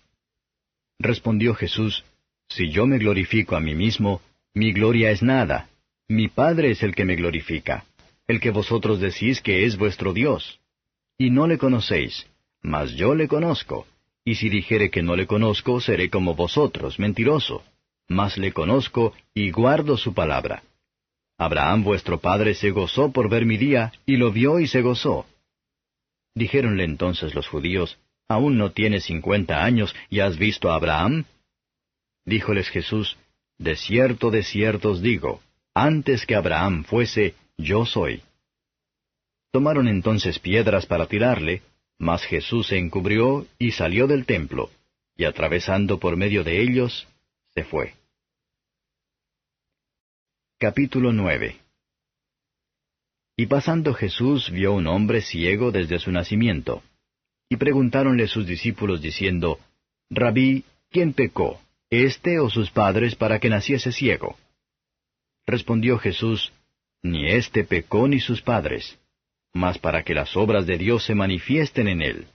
Respondió Jesús, Si yo me glorifico a mí mismo, mi gloria es nada. Mi Padre es el que me glorifica, el que vosotros decís que es vuestro Dios. Y no le conocéis, mas yo le conozco. Y si dijere que no le conozco, seré como vosotros, mentiroso. Mas le conozco y guardo su palabra. Abraham vuestro padre se gozó por ver mi día, y lo vio y se gozó. Dijéronle entonces los judíos, ¿Aún no tienes 50 años y has visto a Abraham? Díjoles Jesús, De cierto os digo, antes que Abraham fuese, yo soy. Tomaron entonces piedras para tirarle, mas Jesús se encubrió y salió del templo, y atravesando por medio de ellos, se fue. Capítulo 9. Y pasando Jesús vio un hombre ciego desde su nacimiento. Y preguntáronle sus discípulos diciendo, Rabí, ¿quién pecó, éste o sus padres, para que naciese ciego? Respondió Jesús, Ni éste pecó ni sus padres, mas para que las obras de Dios se manifiesten en él.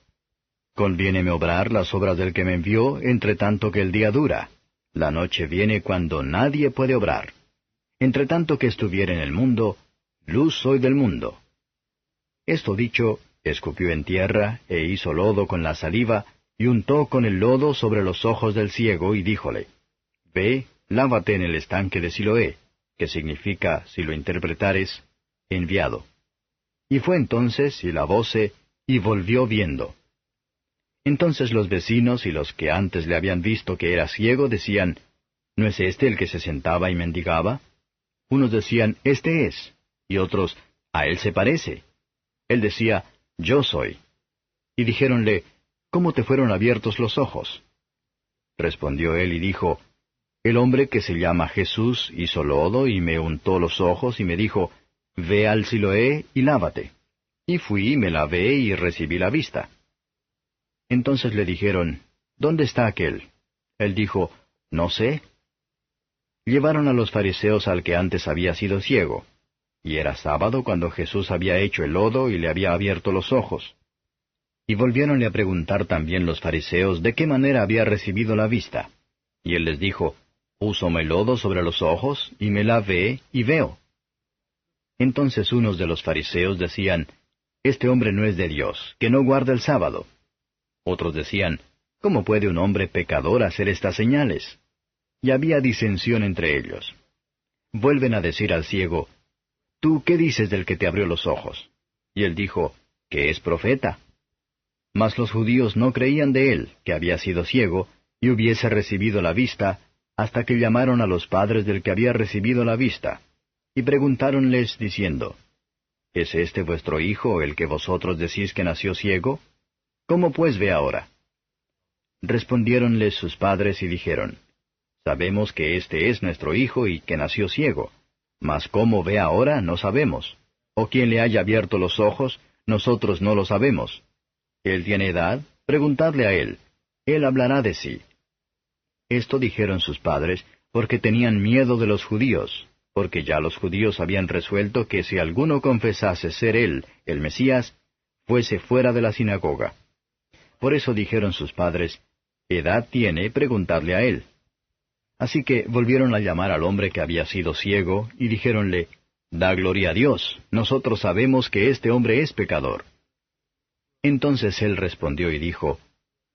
Conviéneme obrar las obras del que me envió, entre tanto que el día dura. La noche viene cuando nadie puede obrar. Entre tanto que estuviere en el mundo, luz soy del mundo. Esto dicho, escupió en tierra, e hizo lodo con la saliva, y untó con el lodo sobre los ojos del ciego, y díjole, Ve, lávate en el estanque de Siloé, que significa, si lo interpretares, enviado. Y fue entonces, y lavóse, y volvió viendo. Entonces los vecinos y los que antes le habían visto que era ciego decían, ¿No es este el que se sentaba y mendigaba? Unos decían, Este es, y otros, A él se parece. Él decía, Yo soy. Y dijéronle, ¿Cómo te fueron abiertos los ojos? Respondió él y dijo, El hombre que se llama Jesús hizo lodo y me untó los ojos y me dijo, Ve al Siloé y lávate. Y fui y me lavé y recibí la vista. Entonces le dijeron, ¿Dónde está aquel? Él dijo, No sé. Llevaron a los fariseos al que antes había sido ciego. Y era sábado cuando Jesús había hecho el lodo y le había abierto los ojos. Y volviéronle a preguntar también los fariseos de qué manera había recibido la vista. Y él les dijo, Púsome lodo sobre los ojos, y me lavé, y veo. Entonces unos de los fariseos decían, Este hombre no es de Dios, que no guarda el sábado. Otros decían, ¿Cómo puede un hombre pecador hacer estas señales? Y había disensión entre ellos. Vuelven a decir al ciego, ¿Tú qué dices del que te abrió los ojos? Y él dijo, que es profeta. Mas los judíos no creían de él, que había sido ciego, y hubiese recibido la vista, hasta que llamaron a los padres del que había recibido la vista, y preguntáronles diciendo, ¿Es este vuestro hijo el que vosotros decís que nació ciego? ¿Cómo pues ve ahora? Respondiéronles sus padres y dijeron, Sabemos que este es nuestro hijo y que nació ciego, mas cómo ve ahora no sabemos, o quién le haya abierto los ojos, nosotros no lo sabemos. Él tiene edad, preguntadle a él hablará de sí. Esto dijeron sus padres, porque tenían miedo de los judíos, porque ya los judíos habían resuelto que si alguno confesase ser él, el Mesías, fuese fuera de la sinagoga. Por eso dijeron sus padres, Edad tiene, preguntadle a él. Así que volvieron a llamar al hombre que había sido ciego, y dijéronle, Da gloria a Dios, nosotros sabemos que este hombre es pecador. Entonces él respondió y dijo,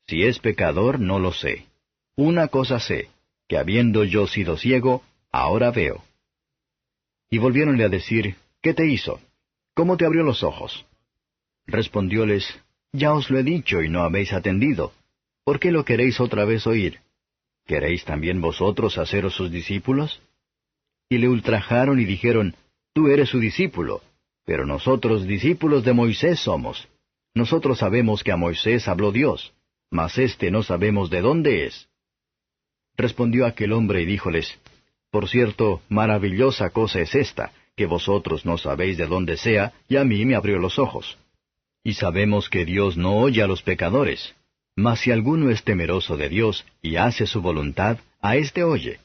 Si es pecador, no lo sé. Una cosa sé, que habiendo yo sido ciego, ahora veo. Y volviéronle a decir, ¿Qué te hizo? ¿Cómo te abrió los ojos? Respondióles, Ya os lo he dicho y no habéis atendido. ¿Por qué lo queréis otra vez oír? ¿Queréis también vosotros haceros sus discípulos? Y le ultrajaron y dijeron, Tú eres su discípulo, pero nosotros discípulos de Moisés somos. Nosotros sabemos que a Moisés habló Dios, mas éste no sabemos de dónde es. Respondió aquel hombre y díjoles, Por cierto, maravillosa cosa es esta, que vosotros no sabéis de dónde sea, y a mí me abrió los ojos. Y sabemos que Dios no oye a los pecadores, mas si alguno es temeroso de Dios y hace su voluntad, a éste oye.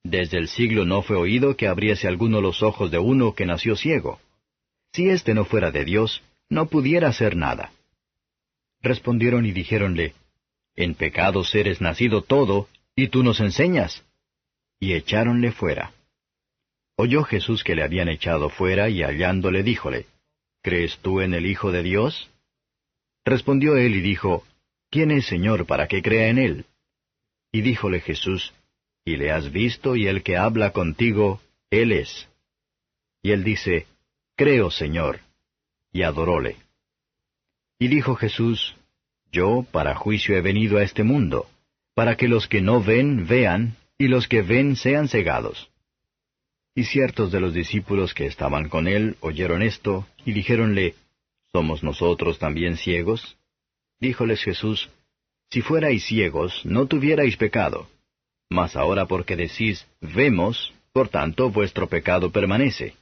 Desde el siglo no fue oído que abriese alguno los ojos de uno que nació ciego. Si éste no fuera de Dios, no pudiera hacer nada. Respondieron y dijéronle, En pecados eres nacido todo, y tú nos enseñas. Y echáronle fuera. Oyó Jesús que le habían echado fuera, y hallándole díjole, ¿Crees tú en el Hijo de Dios? Respondió él y dijo, ¿Quién es Señor para que crea en él? Y díjole Jesús, Y le has visto, y el que habla contigo, él es. Y él dice, Creo, Señor. Y adoróle. Y dijo Jesús, Yo para juicio he venido a este mundo, para que los que no ven, vean, y los que ven sean cegados. Y ciertos de los discípulos que estaban con él oyeron esto, y dijéronle, ¿Somos nosotros también ciegos? Díjoles Jesús, Si fuerais ciegos, no tuvierais pecado. Mas ahora porque decís, vemos, por tanto vuestro pecado permanece.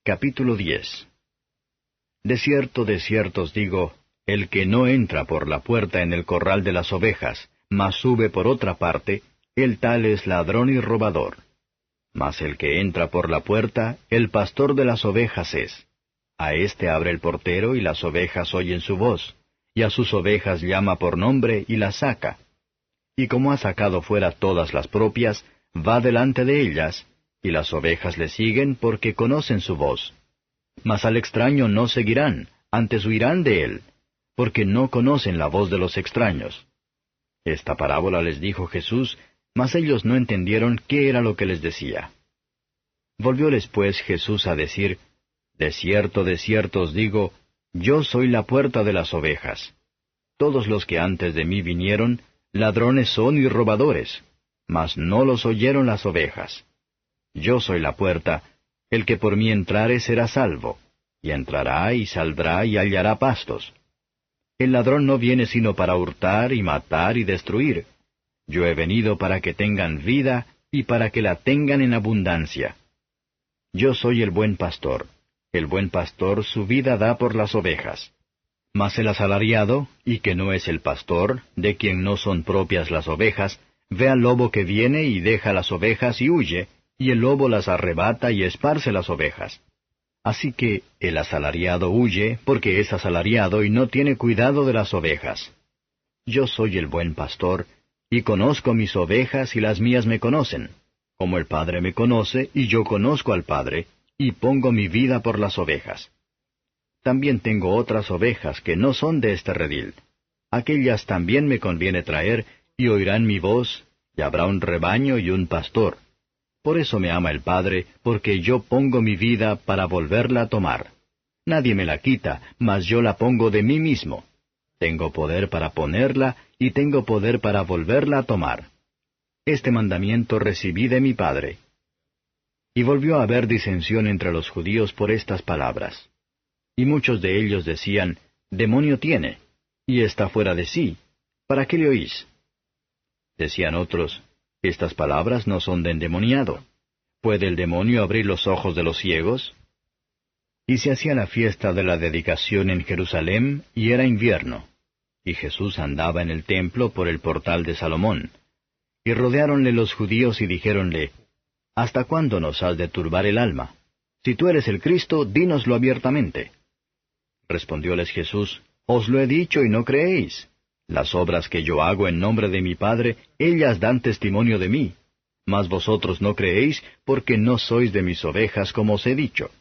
Capítulo 10. De cierto os digo, el que no entra por la puerta en el corral de las ovejas, mas sube por otra parte, el tal es ladrón y robador. Mas el que entra por la puerta, el pastor de las ovejas es. A éste abre el portero y las ovejas oyen su voz, y a sus ovejas llama por nombre y las saca. Y como ha sacado fuera todas las propias, va delante de ellas, y las ovejas le siguen porque conocen su voz. Mas al extraño no seguirán, antes huirán de él, porque no conocen la voz de los extraños. Esta parábola les dijo Jesús, mas ellos no entendieron qué era lo que les decía. Volvióles pues Jesús a decir, de cierto os digo, yo soy la puerta de las ovejas. Todos los que antes de mí vinieron, ladrones son y robadores, mas no los oyeron las ovejas. Yo soy la puerta, el que por mí entrare será salvo, y entrará y saldrá y hallará pastos. El ladrón no viene sino para hurtar y matar y destruir. Yo he venido para que tengan vida y para que la tengan en abundancia. Yo soy el buen pastor. El buen pastor su vida da por las ovejas. Mas el asalariado, y que no es el pastor, de quien no son propias las ovejas, ve al lobo que viene y deja las ovejas y huye, y el lobo las arrebata y esparce las ovejas. Así que el asalariado huye, porque es asalariado y no tiene cuidado de las ovejas. Yo soy el buen pastor, y conozco mis ovejas y las mías me conocen, como el Padre me conoce y yo conozco al Padre, y pongo mi vida por las ovejas. También tengo otras ovejas que no son de este redil. Aquellas también me conviene traer, y oirán mi voz, y habrá un rebaño y un pastor. Por eso me ama el Padre, porque yo pongo mi vida para volverla a tomar. Nadie me la quita, mas yo la pongo de mí mismo. Tengo poder para ponerla, y tengo poder para volverla a tomar. Este mandamiento recibí de mi Padre. Y volvió a haber disensión entre los judíos por estas palabras. Y muchos de ellos decían, demonio tiene, y está fuera de sí. ¿Para qué le oís? Decían otros, estas palabras no son de endemoniado. ¿Puede el demonio abrir los ojos de los ciegos? Y se hacía la fiesta de la dedicación en Jerusalén, y era invierno. Y Jesús andaba en el templo por el portal de Salomón. Y rodeáronle los judíos y dijéronle, ¿hasta cuándo nos has de turbar el alma? Si tú eres el Cristo, dínoslo abiertamente. Respondióles Jesús, os lo he dicho y no creéis. Las obras que yo hago en nombre de mi Padre, ellas dan testimonio de mí. Mas vosotros no creéis, porque no sois de mis ovejas, como os he dicho.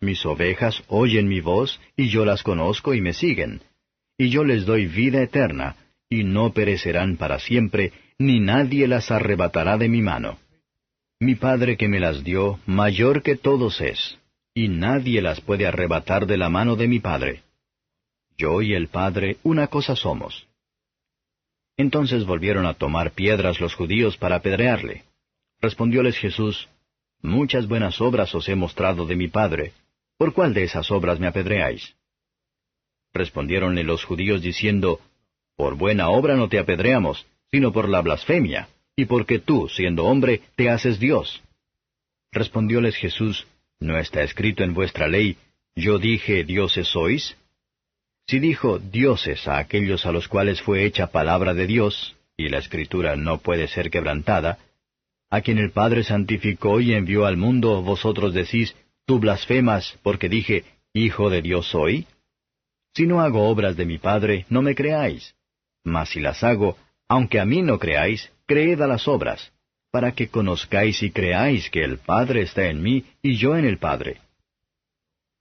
Mis ovejas oyen mi voz, y yo las conozco y me siguen. Y yo les doy vida eterna, y no perecerán para siempre, ni nadie las arrebatará de mi mano. Mi Padre que me las dio, mayor que todos es, y nadie las puede arrebatar de la mano de mi Padre. Yo y el Padre una cosa somos. Entonces volvieron a tomar piedras los judíos para apedrearle. Respondióles Jesús, muchas buenas obras os he mostrado de mi Padre, ¿por cuál de esas obras me apedreáis? Respondiéronle los judíos diciendo, por buena obra no te apedreamos, sino por la blasfemia, y porque tú, siendo hombre, te haces Dios. Respondióles Jesús, ¿no está escrito en vuestra ley, yo dije, dioses sois? Si dijo dioses a aquellos a los cuales fue hecha palabra de Dios, y la Escritura no puede ser quebrantada, a quien el Padre santificó y envió al mundo, vosotros decís, tú blasfemas, porque dije, Hijo de Dios soy? Si no hago obras de mi Padre, no me creáis. Mas si las hago, aunque a mí no creáis, creed a las obras, para que conozcáis y creáis que el Padre está en mí y yo en el Padre.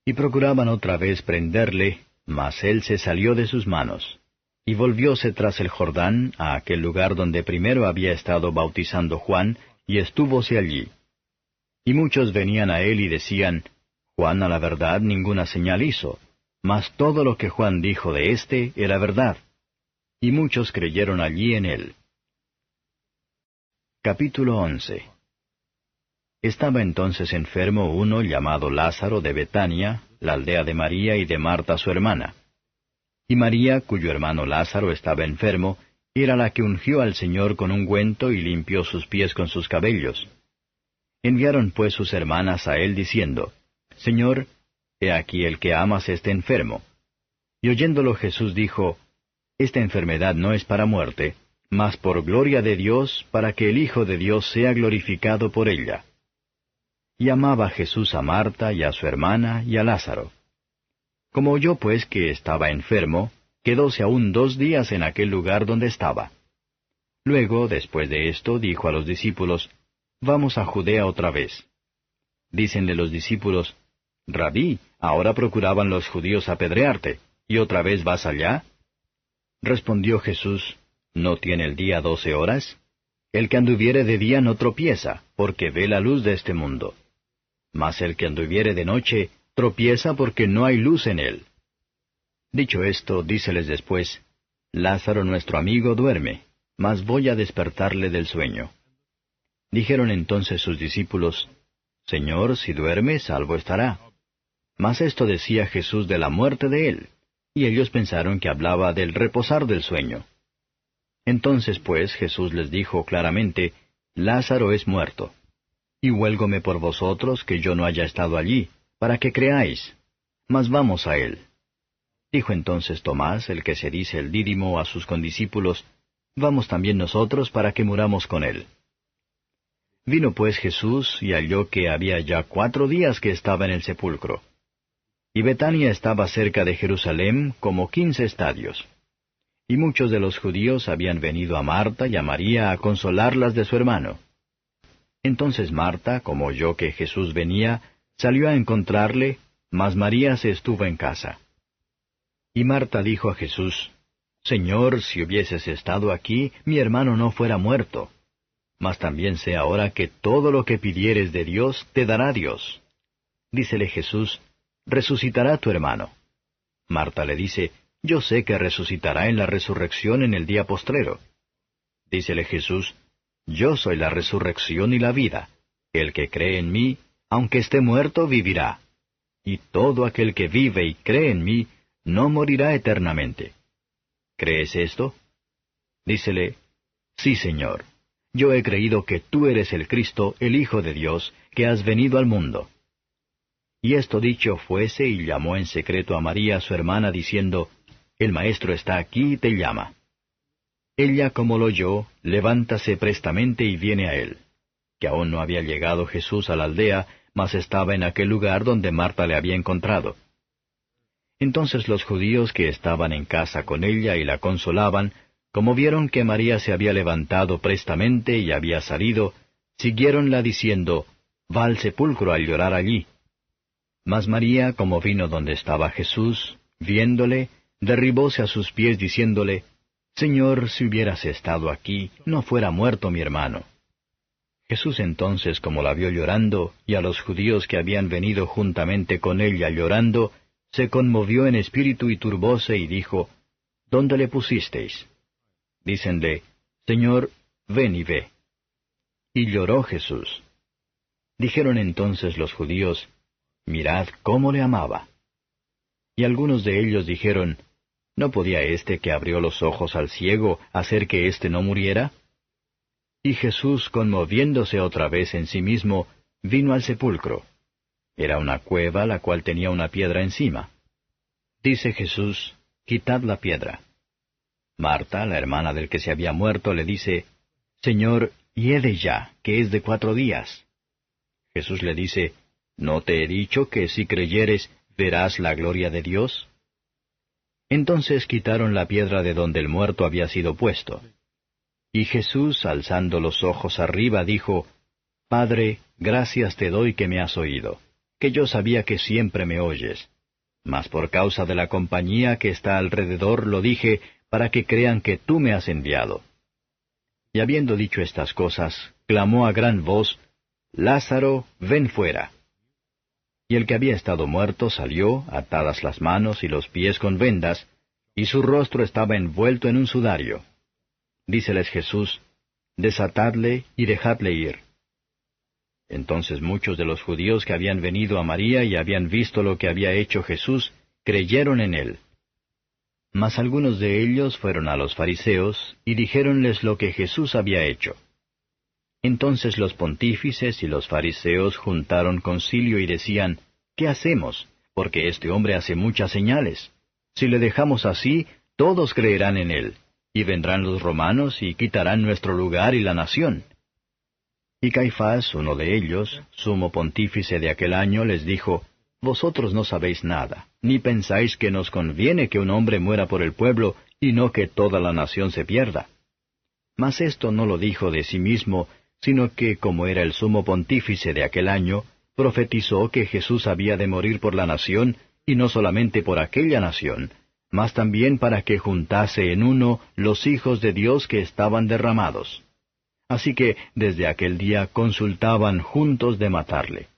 Y procuraban otra vez prenderle, mas él se salió de sus manos, y volvióse tras el Jordán a aquel lugar donde primero había estado bautizando Juan, y estúvose allí. Y muchos venían a él y decían, Juan a la verdad ninguna señal hizo, mas todo lo que Juan dijo de éste era verdad. Y muchos creyeron allí en él. Capítulo 11. Estaba entonces enfermo uno llamado Lázaro de Betania, la aldea de María y de Marta su hermana. Y María, cuyo hermano Lázaro estaba enfermo, era la que ungió al Señor con ungüento y limpió sus pies con sus cabellos. Enviaron pues sus hermanas a él diciendo, Señor, he aquí el que amas está enfermo. Y oyéndolo Jesús dijo, Esta enfermedad no es para muerte, mas por gloria de Dios, para que el Hijo de Dios sea glorificado por ella. Y amaba Jesús a Marta y a su hermana y a Lázaro. Como oyó pues que estaba enfermo, quedóse aún 2 días en aquel lugar donde estaba. Luego, después de esto, dijo a los discípulos, Vamos a Judea otra vez. Dícenle los discípulos, Rabí, ahora procuraban los judíos apedrearte, ¿y otra vez vas allá? Respondió Jesús, ¿no tiene el día 12 horas? El que anduviere de día no tropieza, porque ve la luz de este mundo. Mas el que anduviere de noche, tropieza porque no hay luz en él. Dicho esto, díceles después, Lázaro nuestro amigo duerme, mas voy a despertarle del sueño. Dijeron entonces sus discípulos, Señor, si duerme, salvo estará. Mas esto decía Jesús de la muerte de él, y ellos pensaron que hablaba del reposar del sueño. Entonces pues Jesús les dijo claramente, Lázaro es muerto. Y huélgome por vosotros que yo no haya estado allí, para que creáis. Mas vamos a él. Dijo entonces Tomás, el que se dice el Dídimo, a sus condiscípulos, Vamos también nosotros para que muramos con él. Vino pues Jesús y halló que había ya 4 días que estaba en el sepulcro. Y Betania estaba cerca de Jerusalén como 15 estadios. Y muchos de los judíos habían venido a Marta y a María a consolarlas de su hermano. Entonces Marta, como oyó que Jesús venía, salió a encontrarle, mas María se estuvo en casa. Y Marta dijo a Jesús, Señor, si hubieses estado aquí, mi hermano no fuera muerto. Mas también sé ahora que todo lo que pidieres de Dios, te dará Dios. Dícele Jesús, resucitará tu hermano. Marta le dice, yo sé que resucitará en la resurrección en el día postrero. Dícele Jesús, yo soy la resurrección y la vida. El que cree en mí, aunque esté muerto, vivirá. Y todo aquel que vive y cree en mí, no morirá eternamente. ¿Crees esto? Dícele, sí, Señor. Yo he creído que tú eres el Cristo, el Hijo de Dios, que has venido al mundo. Y esto dicho fuese y llamó en secreto a María su hermana, diciendo, El Maestro está aquí y te llama. Ella, como lo oyó, levántase prestamente y viene a él. Que aún no había llegado Jesús a la aldea, mas estaba en aquel lugar donde Marta le había encontrado. Entonces los judíos que estaban en casa con ella y la consolaban, como vieron que María se había levantado prestamente y había salido, siguiéronla diciendo, Va al sepulcro a llorar allí. Mas María, como vino donde estaba Jesús, viéndole, derribóse a sus pies diciéndole, Señor, si hubieras estado aquí, no fuera muerto mi hermano. Jesús entonces, como la vio llorando, y a los judíos que habían venido juntamente con ella llorando, se conmovió en espíritu y turbóse y dijo, ¿Dónde le pusisteis? Dícenle, Señor, ven y ve. Y lloró Jesús. Dijeron entonces los judíos, Mirad cómo le amaba. Y algunos de ellos dijeron, ¿No podía éste que abrió los ojos al ciego hacer que éste no muriera? Y Jesús, conmoviéndose otra vez en sí mismo, vino al sepulcro. Era una cueva la cual tenía una piedra encima. Dice Jesús, Quitad la piedra. Marta, la hermana del que se había muerto, le dice, Señor, hiede ya, que es de 4 días. Jesús le dice, ¿No te he dicho que si creyeres, verás la gloria de Dios? Entonces quitaron la piedra de donde el muerto había sido puesto. Y Jesús, alzando los ojos arriba, dijo, Padre, gracias te doy que me has oído, que yo sabía que siempre me oyes. Mas por causa de la compañía que está alrededor lo dije, para que crean que tú me has enviado. Y habiendo dicho estas cosas, clamó a gran voz, Lázaro, ven fuera. Y el que había estado muerto salió, atadas las manos y los pies con vendas, y su rostro estaba envuelto en un sudario. Díceles Jesús, Desatadle y dejadle ir. Entonces muchos de los judíos que habían venido a María y habían visto lo que había hecho Jesús, creyeron en él. Mas algunos de ellos fueron a los fariseos, y dijéronles lo que Jesús había hecho. Entonces los pontífices y los fariseos juntaron concilio y decían, ¿Qué hacemos? porque este hombre hace muchas señales. Si le dejamos así, todos creerán en él, y vendrán los romanos y quitarán nuestro lugar y la nación. Y Caifás, uno de ellos, sumo pontífice de aquel año, les dijo, Vosotros no sabéis nada, ni pensáis que nos conviene que un hombre muera por el pueblo, y no que toda la nación se pierda. Mas esto no lo dijo de sí mismo, sino que, como era el sumo pontífice de aquel año, profetizó que Jesús había de morir por la nación, y no solamente por aquella nación, mas también para que juntase en uno los hijos de Dios que estaban derramados. Así que desde aquel día consultaban juntos de matarle.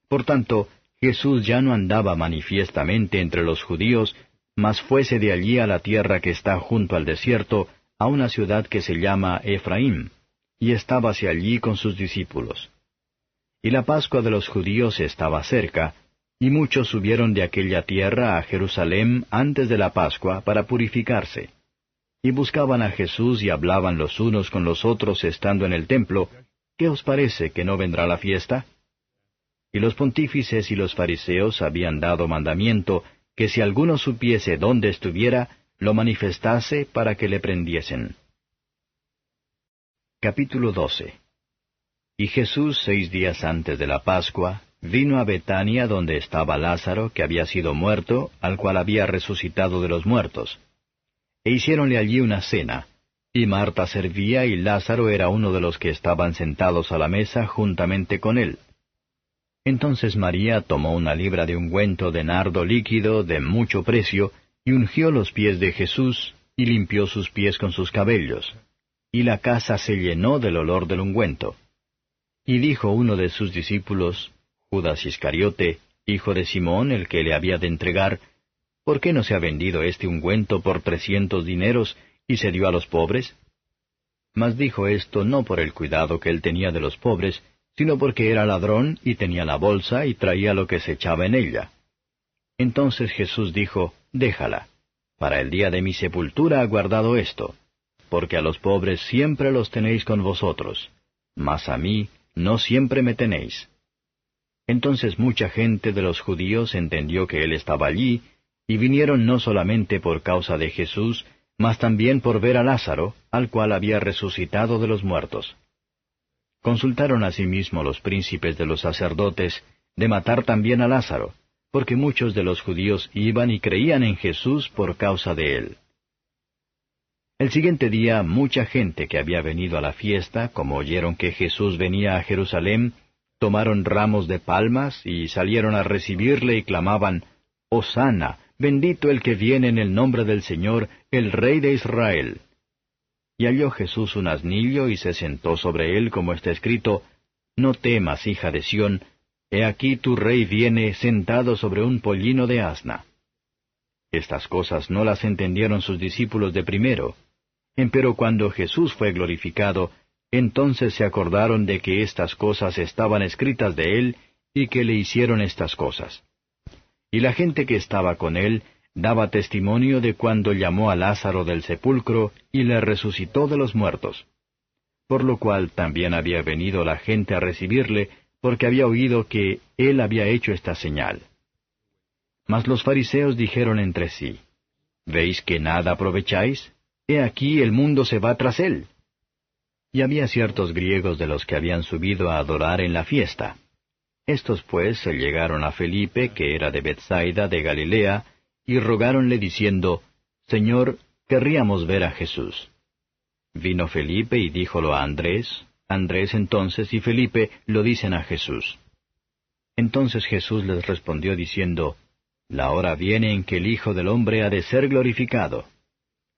Por tanto, Jesús ya no andaba manifiestamente entre los judíos, mas fuese de allí a la tierra que está junto al desierto, a una ciudad que se llama Efraín, y estábase allí con sus discípulos. Y la Pascua de los judíos estaba cerca, y muchos subieron de aquella tierra a Jerusalén antes de la Pascua para purificarse. Y buscaban a Jesús y hablaban los unos con los otros estando en el templo, ¿qué os parece que no vendrá la fiesta? Y los pontífices y los fariseos habían dado mandamiento que si alguno supiese dónde estuviera, lo manifestase para que le prendiesen. Capítulo 12. Y Jesús 6 días antes de la Pascua, vino a Betania donde estaba Lázaro, que había sido muerto, al cual había resucitado de los muertos. E hiciéronle allí una cena, y Marta servía y Lázaro era uno de los que estaban sentados a la mesa juntamente con él. Entonces María tomó una libra de ungüento de nardo líquido de mucho precio, y ungió los pies de Jesús, y limpió sus pies con sus cabellos. Y la casa se llenó del olor del ungüento. Y dijo uno de sus discípulos, Judas Iscariote, hijo de Simón, el que le había de entregar, ¿por qué no se ha vendido este ungüento por 300 dineros, y se dio a los pobres? Mas dijo esto no por el cuidado que él tenía de los pobres, sino porque era ladrón, y tenía la bolsa, y traía lo que se echaba en ella. Entonces Jesús dijo, Déjala, para el día de mi sepultura ha guardado esto, porque a los pobres siempre los tenéis con vosotros, mas a mí no siempre me tenéis. Entonces mucha gente de los judíos entendió que él estaba allí, y vinieron no solamente por causa de Jesús, mas también por ver a Lázaro, al cual había resucitado de los muertos. Consultaron asimismo los príncipes de los sacerdotes de matar también a Lázaro, porque muchos de los judíos iban y creían en Jesús por causa de él. El siguiente día mucha gente que había venido a la fiesta, como oyeron que Jesús venía a Jerusalén, tomaron ramos de palmas y salieron a recibirle y clamaban, Hosana, bendito el que viene en el nombre del Señor, el Rey de Israel. Y halló Jesús un asnillo y se sentó sobre él, como está escrito, No temas, hija de Sión, he aquí tu rey viene sentado sobre un pollino de asna. Estas cosas no las entendieron sus discípulos de primero. Empero cuando Jesús fue glorificado, entonces se acordaron de que estas cosas estaban escritas de él, y que le hicieron estas cosas. Y la gente que estaba con él daba testimonio de cuando llamó a Lázaro del sepulcro y le resucitó de los muertos. Por lo cual también había venido la gente a recibirle, porque había oído que él había hecho esta señal. Mas los fariseos dijeron entre sí, ¿Veis que nada aprovecháis? He aquí el mundo se va tras él. Y había ciertos griegos de los que habían subido a adorar en la fiesta. Estos pues se llegaron a Felipe, que era de Bethsaida de Galilea, y rogáronle diciendo, Señor, querríamos ver a Jesús. Vino Felipe y díjolo a Andrés. Andrés entonces y Felipe lo dicen a Jesús. Entonces Jesús les respondió diciendo, La hora viene en que el Hijo del Hombre ha de ser glorificado.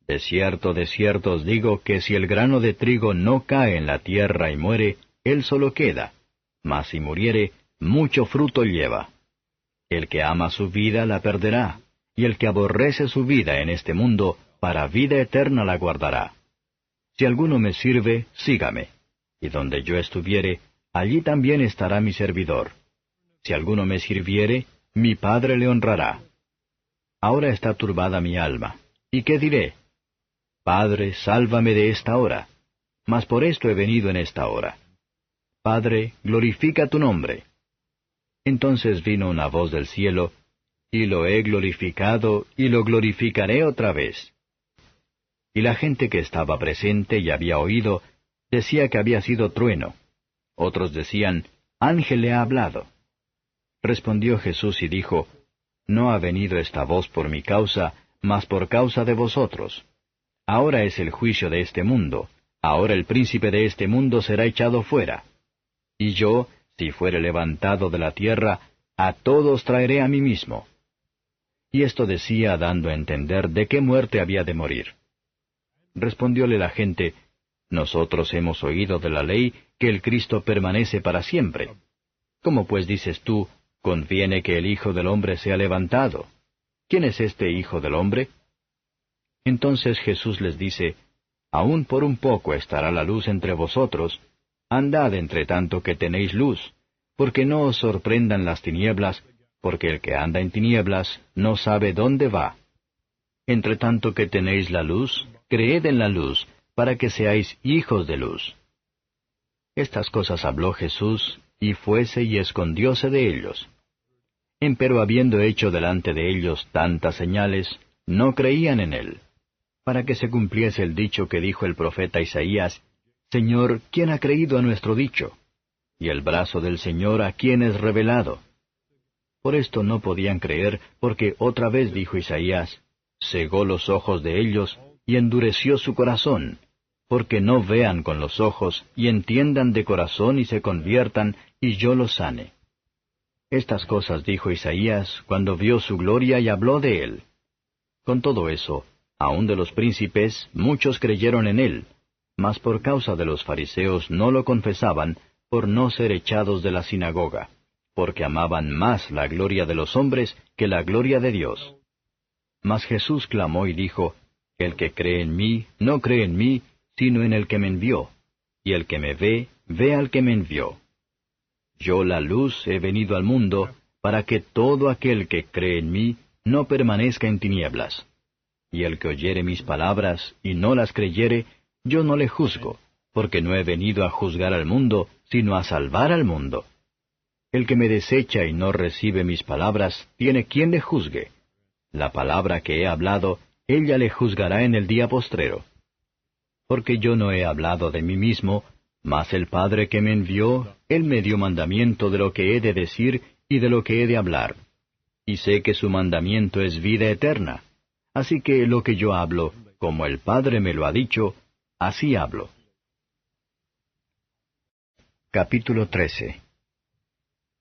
De cierto os digo que si el grano de trigo no cae en la tierra y muere, él solo queda, mas si muriere, mucho fruto lleva. El que ama su vida la perderá, y el que aborrece su vida en este mundo, para vida eterna la guardará. Si alguno me sirve, sígame, y donde yo estuviere, allí también estará mi servidor. Si alguno me sirviere, mi Padre le honrará. Ahora está turbada mi alma, ¿y qué diré? Padre, sálvame de esta hora. Mas por esto he venido en esta hora. Padre, glorifica tu nombre. Entonces vino una voz del cielo, y lo he glorificado, y lo glorificaré otra vez. Y la gente que estaba presente y había oído, decía que había sido trueno. Otros decían, ángel le ha hablado. Respondió Jesús y dijo, no ha venido esta voz por mi causa, mas por causa de vosotros. Ahora es el juicio de este mundo, ahora el príncipe de este mundo será echado fuera. Y yo, si fuere levantado de la tierra, a todos traeré a mí mismo. Y esto decía dando a entender de qué muerte había de morir. Respondióle la gente, nosotros hemos oído de la ley que el Cristo permanece para siempre. ¿Cómo pues dices tú, conviene que el Hijo del Hombre sea levantado? ¿Quién es este Hijo del Hombre? Entonces Jesús les dice, aún por un poco estará la luz entre vosotros, andad entre tanto que tenéis luz, porque no os sorprendan las tinieblas, porque el que anda en tinieblas no sabe dónde va. Entre tanto que tenéis la luz, creed en la luz, para que seáis hijos de luz. Estas cosas habló Jesús, y fuese y escondióse de ellos. Empero habiendo hecho delante de ellos tantas señales, no creían en él. Para que se cumpliese el dicho que dijo el profeta Isaías, Señor, ¿quién ha creído a nuestro dicho? Y el brazo del Señor, ¿a quién es revelado? Por esto no podían creer, porque otra vez dijo Isaías, cegó los ojos de ellos, y endureció su corazón, porque no vean con los ojos, y entiendan de corazón y se conviertan, y yo los sane. Estas cosas dijo Isaías cuando vio su gloria y habló de él. Con todo eso, aun de los príncipes, muchos creyeron en él, mas por causa de los fariseos no lo confesaban, por no ser echados de la sinagoga, porque amaban más la gloria de los hombres que la gloria de Dios. Mas Jesús clamó y dijo, el que cree en mí, no cree en mí, sino en el que me envió, y el que me ve, ve al que me envió. Yo la luz he venido al mundo, para que todo aquel que cree en mí no permanezca en tinieblas. Y el que oyere mis palabras y no las creyere, yo no le juzgo, porque no he venido a juzgar al mundo, sino a salvar al mundo. El que me desecha y no recibe mis palabras, tiene quien le juzgue. La palabra que he hablado, ella le juzgará en el día postrero. Porque yo no he hablado de mí mismo, mas el Padre que me envió, él me dio mandamiento de lo que he de decir y de lo que he de hablar. Y sé que su mandamiento es vida eterna. Así que lo que yo hablo, como el Padre me lo ha dicho, así hablo. Capítulo 13.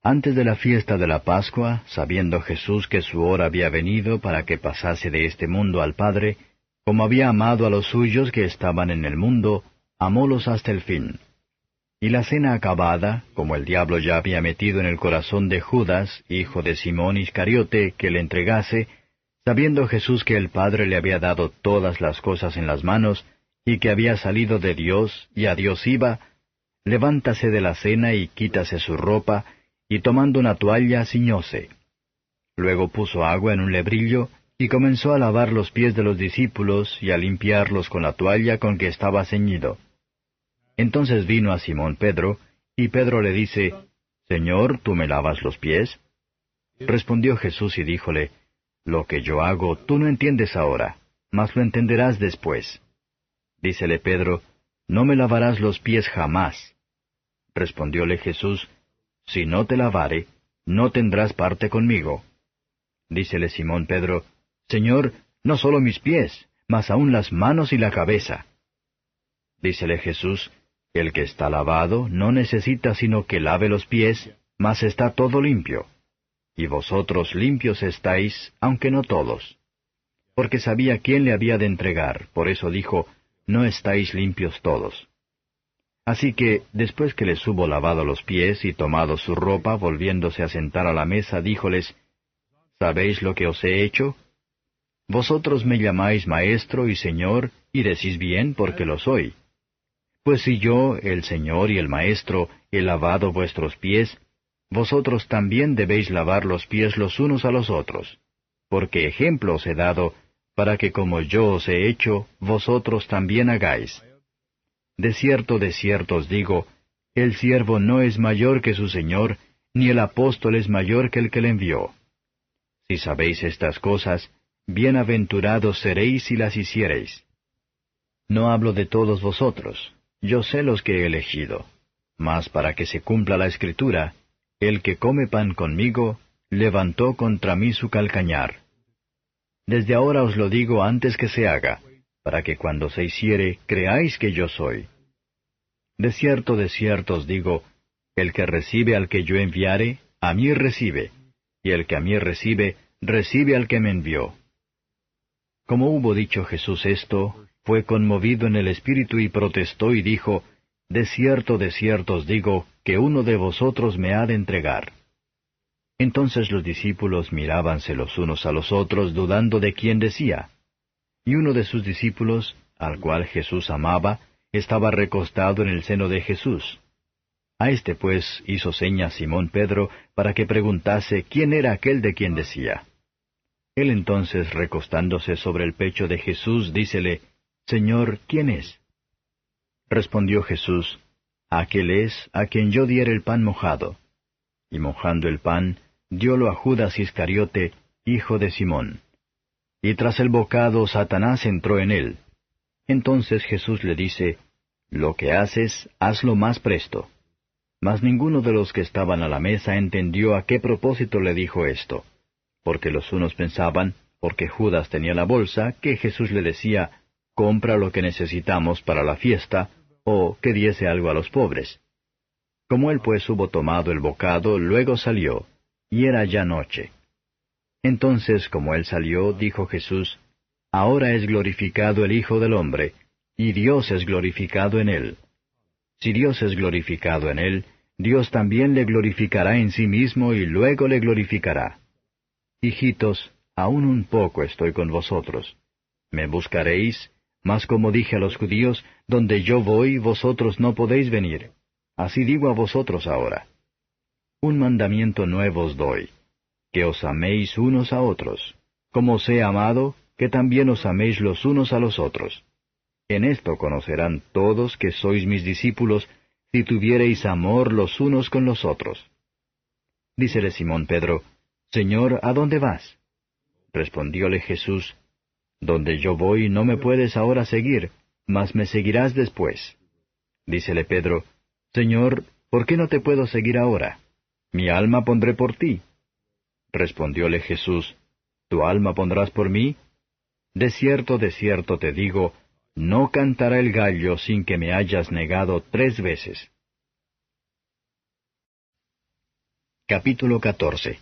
Antes de la fiesta de la Pascua, sabiendo Jesús que su hora había venido para que pasase de este mundo al Padre, como había amado a los suyos que estaban en el mundo, amólos hasta el fin. Y la cena acabada, como el diablo ya había metido en el corazón de Judas, hijo de Simón Iscariote, que le entregase, sabiendo Jesús que el Padre le había dado todas las cosas en las manos, y que había salido de Dios, y a Dios iba, levántase de la cena y quítase su ropa, y tomando una toalla ciñóse. Luego puso agua en un lebrillo, y comenzó a lavar los pies de los discípulos, y a limpiarlos con la toalla con que estaba ceñido. Entonces vino a Simón Pedro, y Pedro le dice, Señor, ¿tú me lavas los pies? Respondió Jesús y díjole, Lo que yo hago tú no entiendes ahora, mas lo entenderás después. Dícele Pedro, No me lavarás los pies jamás. Respondióle Jesús, Si no te lavare, no tendrás parte conmigo. Dícele Simón Pedro, Señor, no solo mis pies, mas aun las manos y la cabeza. Dícele Jesús, El que está lavado no necesita sino que lave los pies, mas está todo limpio. Y vosotros limpios estáis, aunque no todos. Porque sabía quién le había de entregar, por eso dijo, No estáis limpios todos. Así que, después que les hubo lavado los pies y tomado su ropa, volviéndose a sentar a la mesa, díjoles, ¿Sabéis lo que os he hecho? Vosotros me llamáis Maestro y Señor, y decís bien porque lo soy. Pues si yo, el Señor y el Maestro, he lavado vuestros pies, vosotros también debéis lavar los pies los unos a los otros, porque ejemplo os he dado, para que como yo os he hecho, vosotros también hagáis. De cierto os digo, el siervo no es mayor que su Señor, ni el apóstol es mayor que el que le envió. Si sabéis estas cosas, bienaventurados seréis si las hiciereis. No hablo de todos vosotros, yo sé los que he elegido, mas para que se cumpla la Escritura, el que come pan conmigo, levantó contra mí su calcañar. Desde ahora os lo digo antes que se haga, para que cuando se hiciere, creáis que yo soy. De cierto os digo, el que recibe al que yo enviare, a mí recibe, y el que a mí recibe, recibe al que me envió. Como hubo dicho Jesús esto, fue conmovido en el espíritu y protestó y dijo, de cierto os digo, que uno de vosotros me ha de entregar. Entonces los discípulos mirábanse los unos a los otros, dudando de quién decía. Y uno de sus discípulos, al cual Jesús amaba, estaba recostado en el seno de Jesús. A este pues hizo señas Simón Pedro para que preguntase quién era aquel de quien decía. Él entonces, recostándose sobre el pecho de Jesús, dícele, Señor, ¿quién es? Respondió Jesús, aquel es a quien yo diera el pan mojado. Y mojando el pan, diólo a Judas Iscariote, hijo de Simón. Y tras el bocado Satanás entró en él. Entonces Jesús le dice, lo que haces, hazlo más presto. Mas ninguno de los que estaban a la mesa entendió a qué propósito le dijo esto, porque los unos pensaban, porque Judas tenía la bolsa, que Jesús le decía, compra lo que necesitamos para la fiesta, o que diese algo a los pobres. Como él pues hubo tomado el bocado, luego salió, y era ya noche. Entonces, como él salió, dijo Jesús, ahora es glorificado el Hijo del Hombre, y Dios es glorificado en él. Si Dios es glorificado en él, Dios también le glorificará en sí mismo y luego le glorificará. Hijitos, aún un poco estoy con vosotros. Me buscaréis, mas como dije a los judíos, donde yo voy, vosotros no podéis venir. Así digo a vosotros ahora. Un mandamiento nuevo os doy, que os améis unos a otros. Como os he amado, que también os améis los unos a los otros. En esto conocerán todos que sois mis discípulos, si tuviereis amor los unos con los otros. Dícele Simón Pedro, Señor, ¿a dónde vas? Respondióle Jesús, donde yo voy no me puedes ahora seguir, mas me seguirás después. Dícele Pedro, Señor, ¿por qué no te puedo seguir ahora? Mi alma pondré por ti. Respondióle Jesús, ¿tu alma pondrás por mí? De cierto te digo, no cantará el gallo sin que me hayas negado 3 veces. Capítulo 14.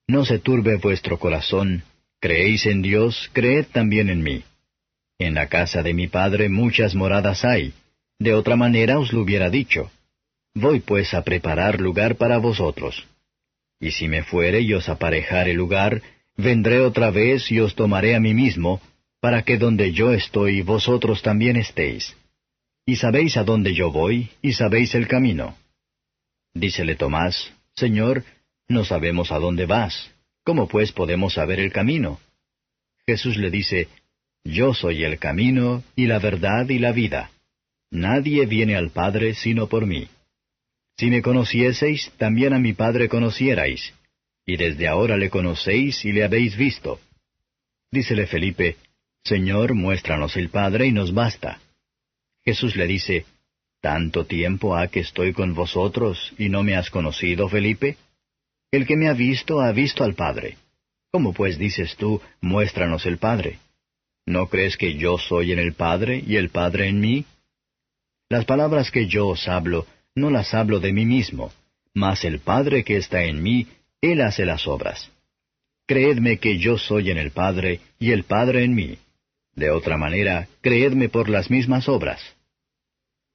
No se turbe vuestro corazón, creéis en Dios, creed también en mí. En la casa de mi Padre muchas moradas hay, de otra manera os lo hubiera dicho. Voy pues a preparar lugar para vosotros. Y si me fuere y os aparejare lugar, vendré otra vez y os tomaré a mí mismo, para que donde yo estoy vosotros también estéis. Y sabéis a dónde yo voy, y sabéis el camino. Dícele Tomás, Señor, no sabemos a dónde vas. ¿Cómo pues podemos saber el camino? Jesús le dice, Yo soy el camino, y la verdad, y la vida. Nadie viene al Padre sino por mí. Si me conocieseis, también a mi Padre conocierais, y desde ahora le conocéis y le habéis visto. Dícele Felipe, Señor, muéstranos el Padre y nos basta. Jesús le dice, ¿tanto tiempo ha que estoy con vosotros y no me has conocido, Felipe? El que me ha visto al Padre. ¿Cómo pues dices tú, muéstranos el Padre? ¿No crees que yo soy en el Padre y el Padre en mí? Las palabras que yo os hablo, no las hablo de mí mismo, mas el Padre que está en mí, Él hace las obras. Creedme que yo soy en el Padre y el Padre en mí. De otra manera, creedme por las mismas obras.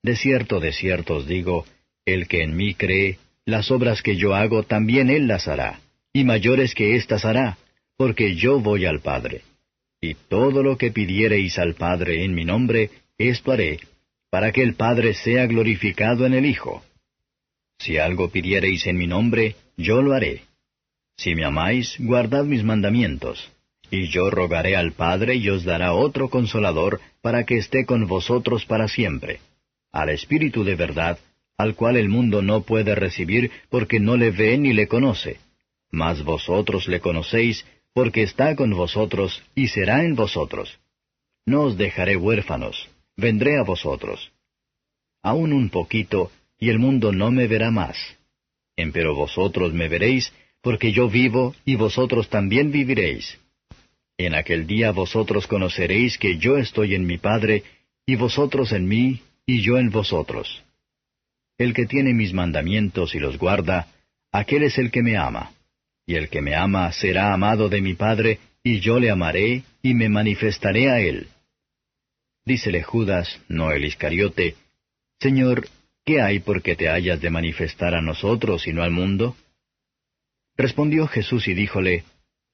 De cierto os digo, el que en mí cree, las obras que yo hago también él las hará, y mayores que éstas hará, porque yo voy al Padre. Y todo lo que pidiereis al Padre en mi nombre, esto haré, para que el Padre sea glorificado en el Hijo. Si algo pidiereis en mi nombre, yo lo haré. Si me amáis, guardad mis mandamientos. Y yo rogaré al Padre y os dará otro Consolador, para que esté con vosotros para siempre, al Espíritu de verdad, al cual el mundo no puede recibir, porque no le ve ni le conoce. mas vosotros le conocéis, porque está con vosotros y será en vosotros. No os dejaré huérfanos, vendré a vosotros. Aún un poquito, y el mundo no me verá más. Empero vosotros me veréis, porque yo vivo, y vosotros también viviréis. En aquel día vosotros conoceréis que yo estoy en mi Padre, y vosotros en mí, y yo en vosotros. El que tiene mis mandamientos y los guarda, aquel es el que me ama. Y el que me ama será amado de mi Padre, y yo le amaré, y me manifestaré a él. Dícele Judas, no el Iscariote, Señor, ¿qué hay por que te hayas de manifestar a nosotros y no al mundo? Respondió Jesús y díjole,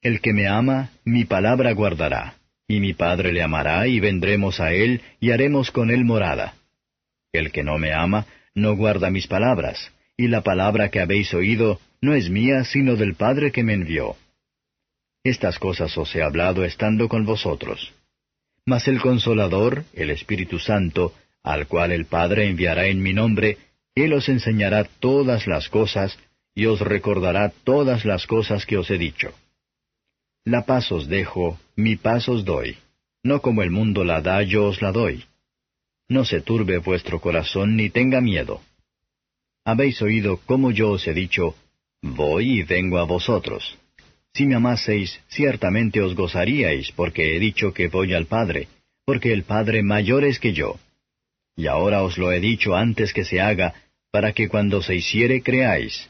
El que me ama, mi palabra guardará, y mi Padre le amará, y vendremos a él, y haremos con él morada. El que no me ama, no guarda mis palabras, y la palabra que habéis oído no es mía, sino del Padre que me envió. Estas cosas os he hablado estando con vosotros. Mas el Consolador, el Espíritu Santo, al cual el Padre enviará en mi nombre, Él os enseñará todas las cosas, y os recordará todas las cosas que os he dicho. La paz os dejo, mi paz os doy. No como el mundo la da, yo os la doy. No se turbe vuestro corazón, ni tenga miedo. Habéis oído cómo yo os he dicho, voy y vengo a vosotros. Si me amaseis, ciertamente os gozaríais, porque he dicho que voy al Padre, porque el Padre mayor es que yo. Y ahora os lo he dicho antes que se haga, para que cuando se hiciere creáis.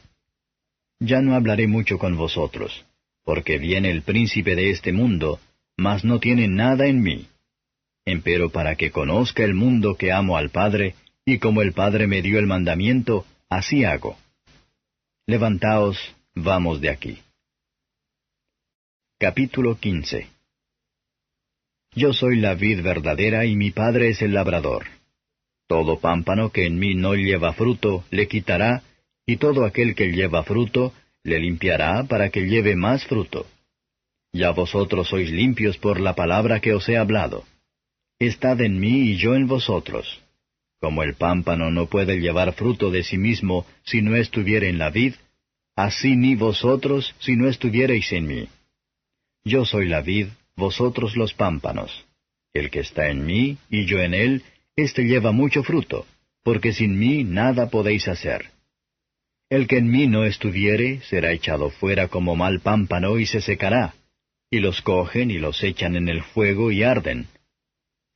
Ya no hablaré mucho con vosotros, porque viene el príncipe de este mundo, mas no tiene nada en mí. Empero para que conozca el mundo que amo al Padre, y como el Padre me dio el mandamiento, así hago. Levantaos, vamos de aquí. Capítulo 15. Yo soy la vid verdadera, y mi Padre es el labrador. Todo pámpano que en mí no lleva fruto, le quitará, y todo aquel que lleva fruto, le limpiará para que lleve más fruto. Ya vosotros sois limpios por la palabra que os he hablado. Estad en mí y yo en vosotros. Como el pámpano no puede llevar fruto de sí mismo si no estuviere en la vid, así ni vosotros si no estuviereis en mí. Yo soy la vid, vosotros los pámpanos. El que está en mí y yo en él, éste lleva mucho fruto, porque sin mí nada podéis hacer. El que en mí no estuviere, será echado fuera como mal pámpano y se secará, y los cogen y los echan en el fuego y arden.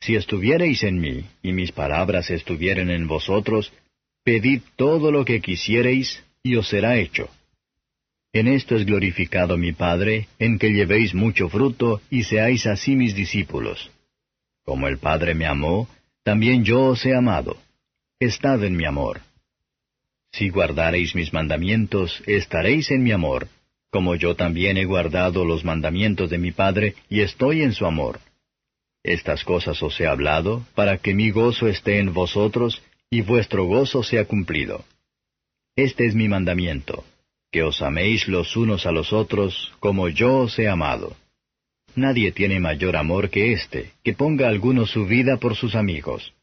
Si estuviereis en mí, y mis palabras estuvieren en vosotros, pedid todo lo que quisiereis, y os será hecho. En esto es glorificado mi Padre, en que llevéis mucho fruto, y seáis así mis discípulos. Como el Padre me amó, también yo os he amado. Estad en mi amor. Si guardareis mis mandamientos, estaréis en mi amor, como yo también he guardado los mandamientos de mi Padre, y estoy en su amor. Estas cosas os he hablado, para que mi gozo esté en vosotros, y vuestro gozo sea cumplido. Este es mi mandamiento, que os améis los unos a los otros, como yo os he amado. Nadie tiene mayor amor que este, que ponga alguno su vida por sus amigos.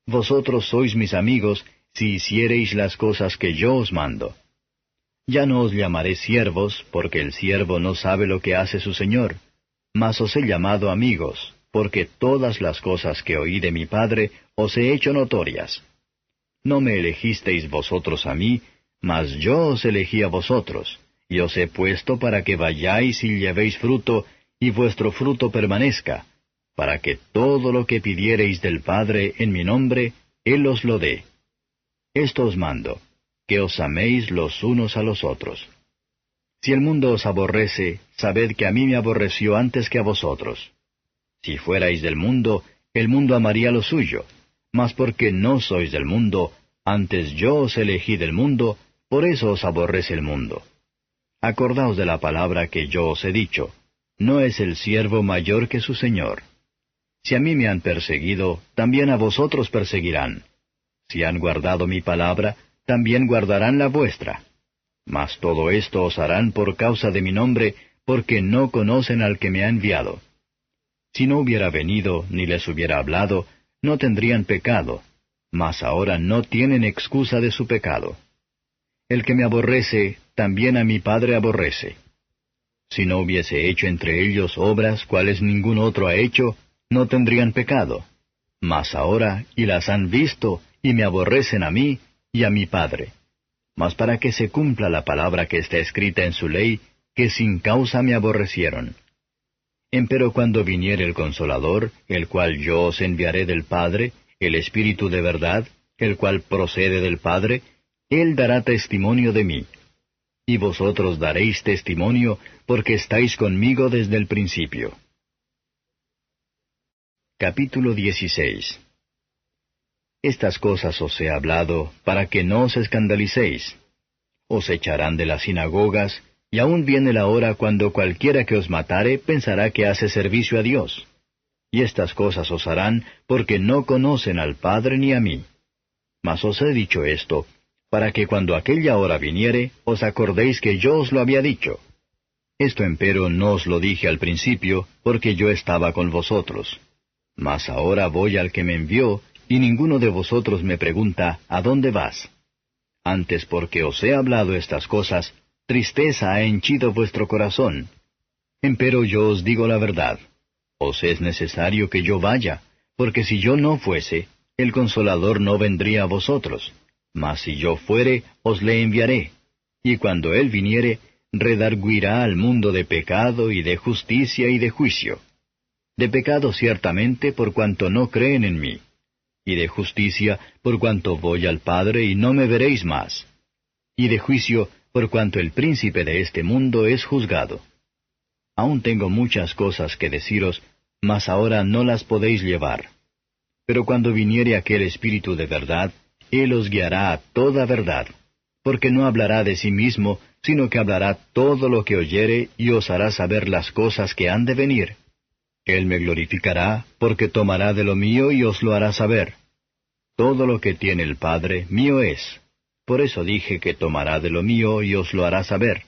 Vosotros sois mis amigos, si hiciereis las cosas que yo os mando. Ya no os llamaré siervos, porque el siervo no sabe lo que hace su señor, mas os he llamado amigos, porque todas las cosas que oí de mi Padre os he hecho notorias. No me elegisteis vosotros a mí, mas yo os elegí a vosotros, y os he puesto para que vayáis y llevéis fruto, y vuestro fruto permanezca, para que todo lo que pidiereis del Padre en mi nombre, Él os lo dé. Esto os mando, que os améis los unos a los otros. Si el mundo os aborrece, sabed que a mí me aborreció antes que a vosotros. Si fuerais del mundo, el mundo amaría lo suyo, mas porque no sois del mundo, antes yo os elegí del mundo, por eso os aborrece el mundo. Acordaos de la palabra que yo os he dicho, no es el siervo mayor que su señor. Si a mí me han perseguido, también a vosotros perseguirán. Si han guardado mi palabra, también guardarán la vuestra. Mas todo esto os harán por causa de mi nombre, porque no conocen al que me ha enviado. Si no hubiera venido, ni les hubiera hablado, no tendrían pecado, mas ahora no tienen excusa de su pecado. El que me aborrece, también a mi Padre aborrece. Si no hubiese hecho entre ellos obras cuales ningún otro ha hecho, no tendrían pecado. Mas ahora, y las han visto, y me aborrecen a mí y a mi Padre. Mas para que se cumpla la palabra que está escrita en su ley, que sin causa me aborrecieron. Empero cuando viniere el Consolador, el cual yo os enviaré del Padre, el Espíritu de verdad, el cual procede del Padre, Él dará testimonio de mí. Y vosotros daréis testimonio, porque estáis conmigo desde el principio. Capítulo 16. Estas cosas os he hablado, para que no os escandalicéis. Os echarán de las sinagogas, y aún viene la hora cuando cualquiera que os matare pensará que hace servicio a Dios. Y estas cosas os harán, porque no conocen al Padre ni a mí. Mas os he dicho esto, para que cuando aquella hora viniere, os acordéis que yo os lo había dicho. Esto empero no os lo dije al principio, porque yo estaba con vosotros. Mas ahora voy al que me envió, y ninguno de vosotros me pregunta, ¿a dónde vas? Antes porque os he hablado estas cosas, tristeza ha henchido vuestro corazón. Empero yo os digo la verdad. Os es necesario que yo vaya, porque si yo no fuese, el Consolador no vendría a vosotros. Mas si yo fuere, os le enviaré. Y cuando Él viniere, redarguirá al mundo de pecado y de justicia y de juicio. De pecado ciertamente por cuanto no creen en mí. Y de justicia por cuanto voy al Padre y no me veréis más. Y de juicio por cuanto el príncipe de este mundo es juzgado. Aún tengo muchas cosas que deciros, mas ahora no las podéis llevar. Pero cuando viniere aquel Espíritu de verdad, Él os guiará a toda verdad, porque no hablará de sí mismo, sino que hablará todo lo que oyere y os hará saber las cosas que han de venir. Él me glorificará, porque tomará de lo mío y os lo hará saber. Todo lo que tiene el Padre, mío es. Por eso dije que tomará de lo mío y os lo hará saber.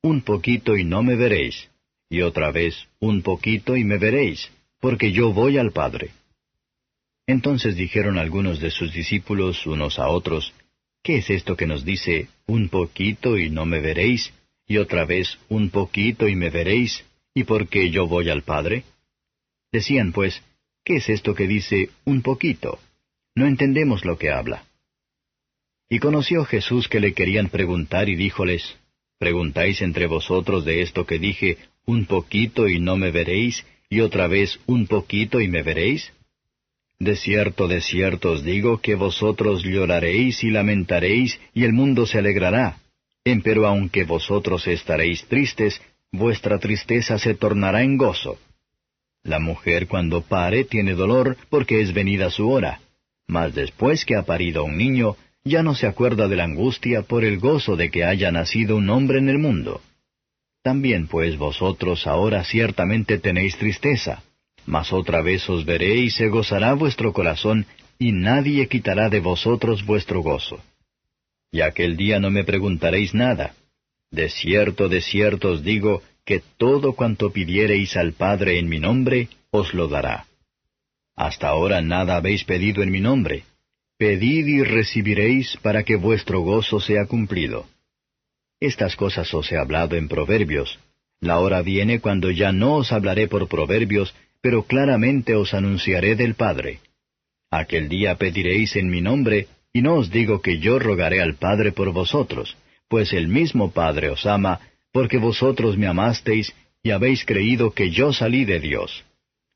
Un poquito y no me veréis, y otra vez un poquito y me veréis, porque yo voy al Padre. Entonces dijeron algunos de sus discípulos unos a otros, ¿qué es esto que nos dice, un poquito y no me veréis, y otra vez un poquito y me veréis, y por qué yo voy al Padre? Decían pues, ¿qué es esto que dice, un poquito? No entendemos lo que habla. Y conoció Jesús que le querían preguntar y díjoles, ¿preguntáis entre vosotros de esto que dije, un poquito y no me veréis, y otra vez un poquito y me veréis? De cierto os digo que vosotros lloraréis y lamentaréis, y el mundo se alegrará. Empero aunque vosotros estaréis tristes, vuestra tristeza se tornará en gozo. La mujer cuando pare tiene dolor, porque es venida su hora. Mas después que ha parido un niño, ya no se acuerda de la angustia por el gozo de que haya nacido un hombre en el mundo. También pues vosotros ahora ciertamente tenéis tristeza, mas otra vez os veré y se gozará vuestro corazón, y nadie quitará de vosotros vuestro gozo. Y aquel día no me preguntaréis nada. De cierto os digo, que todo cuanto pidiereis al Padre en mi nombre, os lo dará. Hasta ahora nada habéis pedido en mi nombre. Pedid y recibiréis para que vuestro gozo sea cumplido. Estas cosas os he hablado en proverbios. La hora viene cuando ya no os hablaré por proverbios, pero claramente os anunciaré del Padre. Aquel día pediréis en mi nombre, y no os digo que yo rogaré al Padre por vosotros, pues el mismo Padre os ama, porque vosotros me amasteis, y habéis creído que yo salí de Dios.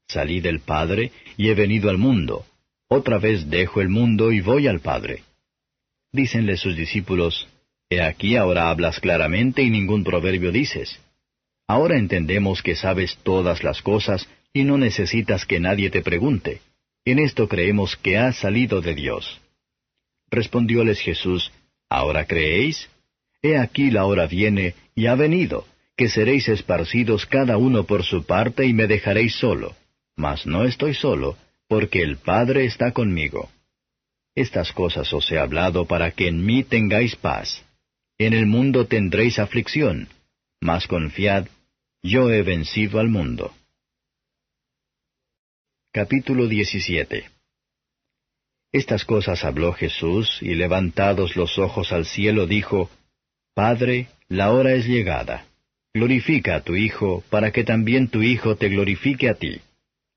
Salí del Padre, y he venido al mundo. Otra vez dejo el mundo y voy al Padre. Dícenle sus discípulos, He aquí ahora hablas claramente y ningún proverbio dices. Ahora entendemos que sabes todas las cosas y no necesitas que nadie te pregunte. En esto creemos que has salido de Dios. Respondióles Jesús, ¿ahora creéis? He aquí la hora viene, y ha venido, que seréis esparcidos cada uno por su parte y me dejaréis solo. Mas no estoy solo, porque el Padre está conmigo. Estas cosas os he hablado para que en mí tengáis paz. En el mundo tendréis aflicción, mas confiad, yo he vencido al mundo. Capítulo 17. Estas cosas habló Jesús, y levantados los ojos al cielo dijo, Padre, la hora es llegada. Glorifica a tu Hijo, para que también tu Hijo te glorifique a ti,